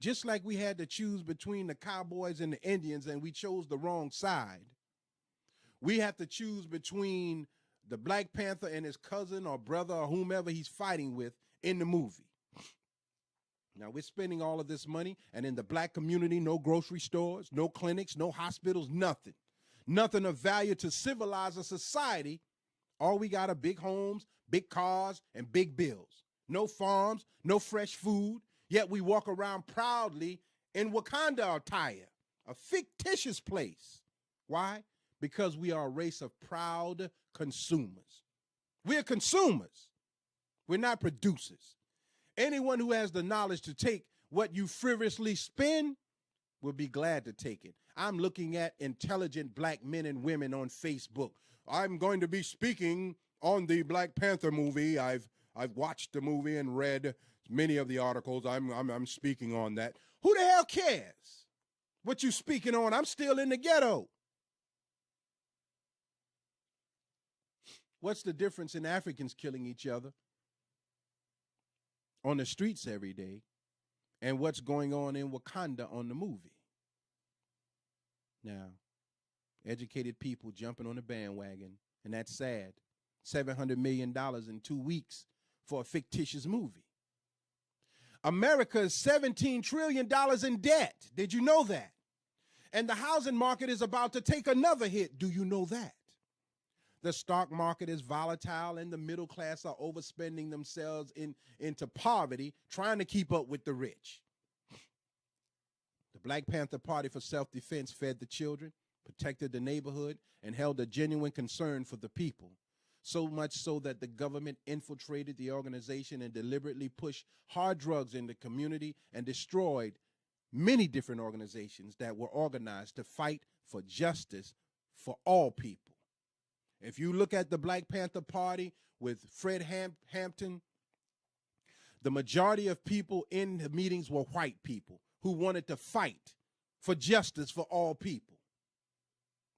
Just like we had to choose between the cowboys and the Indians, and we chose the wrong side. We have to choose between the Black Panther and his cousin or brother or whomever he's fighting with in the movie. Now, we're spending all of this money, and in the Black community, no grocery stores, no clinics, no hospitals, nothing. Nothing of value to civilize a society. All we got are big homes, big cars, and big bills. No farms, no fresh food, yet we walk around proudly in Wakanda attire, a fictitious place. Why? Because we are a race of proud consumers. We're consumers. We're not producers. Anyone who has the knowledge to take what you frivolously spend will be glad to take it. I'm looking at intelligent Black men and women on Facebook. I'm going to be speaking on the Black Panther movie. I've watched the movie and read many of the articles. I'm speaking on that. Who the hell cares what you speaking on? I'm still in the ghetto. What's the difference in Africans killing each other on the streets every day and what's going on in Wakanda on the movie? Now, educated people jumping on the bandwagon, and that's sad. $700 million in 2 weeks for a fictitious movie. America is $17 trillion in debt. Did you know that? And the housing market is about to take another hit. Do you know that? The stock market is volatile, and the middle class are overspending themselves into poverty, trying to keep up with the rich. The Black Panther Party for self-defense fed the children, protected the neighborhood, and held a genuine concern for the people. So much so that the government infiltrated the organization and deliberately pushed hard drugs in the community and destroyed many different organizations that were organized to fight for justice for all people. If you look at the Black Panther Party with Fred Hampton, the majority of people in the meetings were white people who wanted to fight for justice for all people.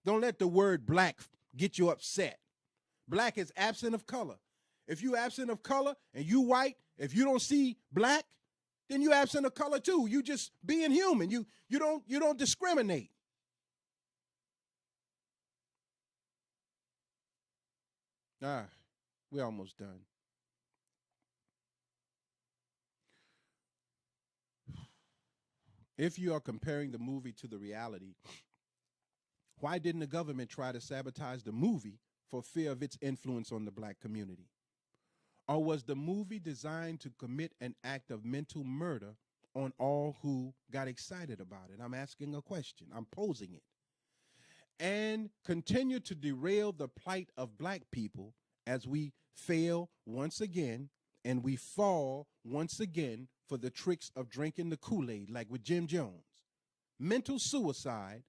Don't let the word black get you upset. Black is absent of color. If you absent of color and you white, if you don't see black, then you absent of color too. You just being human. You don't discriminate. We're almost done. If you are comparing the movie to the reality, why didn't the government try to sabotage the movie for fear of its influence on the Black community? Or was the movie designed to commit an act of mental murder on all who got excited about it? I'm asking a question. I'm posing it. And continue to derail the plight of black people as we fail once again and we fall once again for the tricks of drinking the Kool-Aid, like with Jim Jones. Mental suicide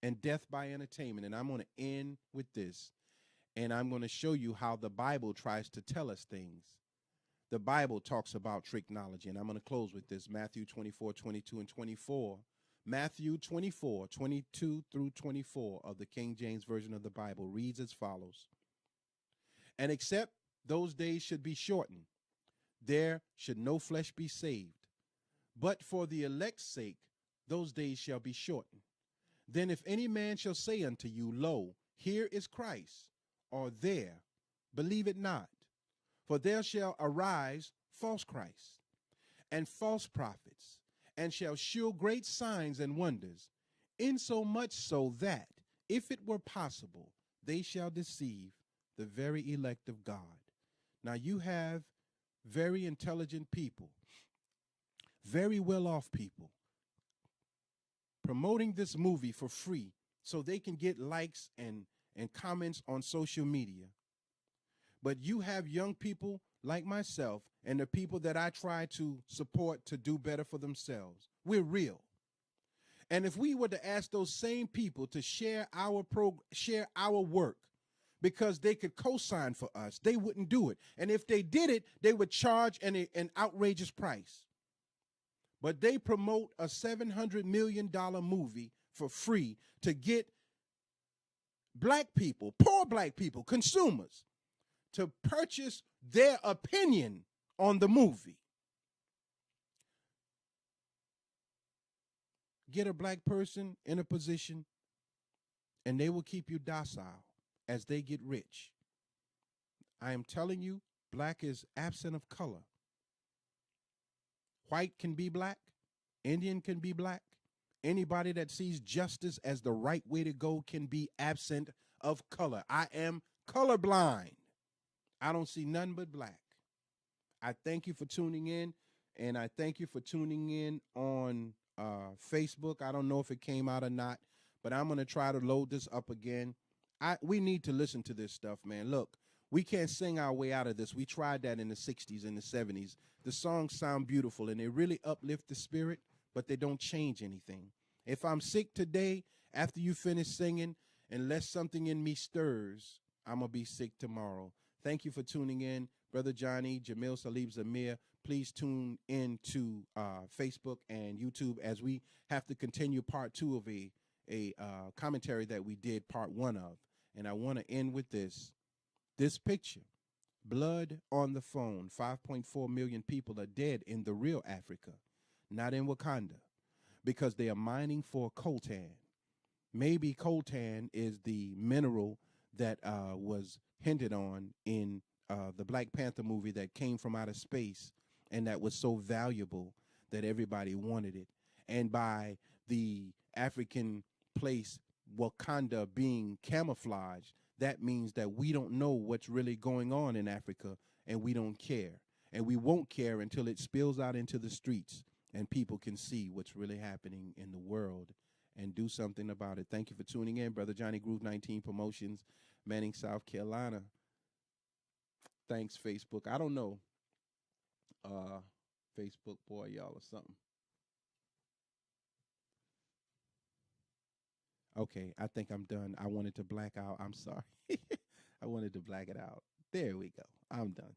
and death by entertainment. And I'm going to end with this. And I'm going to show you how the Bible tries to tell us things. The Bible talks about tricknology. And I'm going to close with this. Matthew 24, 22, and 24. Matthew 24, 22 through 24 of the King James Version of the Bible reads as follows. And except those days should be shortened, there should no flesh be saved. But for the elect's sake, those days shall be shortened. Then if any man shall say unto you, Lo, here is Christ, or there, believe it not. For there shall arise false Christs and false prophets, and shall shew great signs and wonders, insomuch so that, if it were possible, they shall deceive the very elect of God. Now you have very intelligent people, very well-off people, promoting this movie for free so they can get likes and comments on social media. But you have young people like myself and the people that I try to support to do better for themselves. We're real. And if we were to ask those same people to share our work because they could co-sign for us, they wouldn't do it. And if they did it, they would charge an outrageous price. But they promote a $700 million movie for free to get black people, poor black people, consumers, to purchase their opinion on the movie. Get a black person in a position and they will keep you docile as they get rich. I am telling you, black is absent of color. White can be black. Indian can be black. Anybody that sees justice as the right way to go can be absent of color. I am colorblind. I don't see none but black. I thank you for tuning in, and I thank you for tuning in on Facebook. I don't know if it came out or not, but I'm going to try to load this up again. We need to listen to this stuff, man. Look, we can't sing our way out of this. We tried that in the 60s and the 70s. The songs sound beautiful, and they really uplift the spirit, but they don't change anything. If I'm sick today, after you finish singing, unless something in me stirs, I'm going to be sick tomorrow. Thank you for tuning in. Brother Johnny, Jamil Salib Zamir, please tune in to Facebook and YouTube as we have to continue part 2 of a commentary that we did part 1 of. And I want to end with this picture. Blood on the phone. 5.4 million people are dead in the real Africa, not in Wakanda, because they are mining for coltan. Maybe coltan is the mineral that was hinted on in the Black Panther movie that came from outer space and that was so valuable that everybody wanted it. And by the African place, Wakanda, being camouflaged, that means that we don't know what's really going on in Africa, and we don't care. And we won't care until it spills out into the streets and people can see what's really happening in the world and do something about it. Thank you for tuning in. Brother Johnny Groove 19 Promotions, Manning, South Carolina. Thanks, Facebook. I don't know. Facebook boy, y'all, or something. Okay, I think I'm done. I wanted to black out. I'm sorry. I wanted to black it out. There we go. I'm done.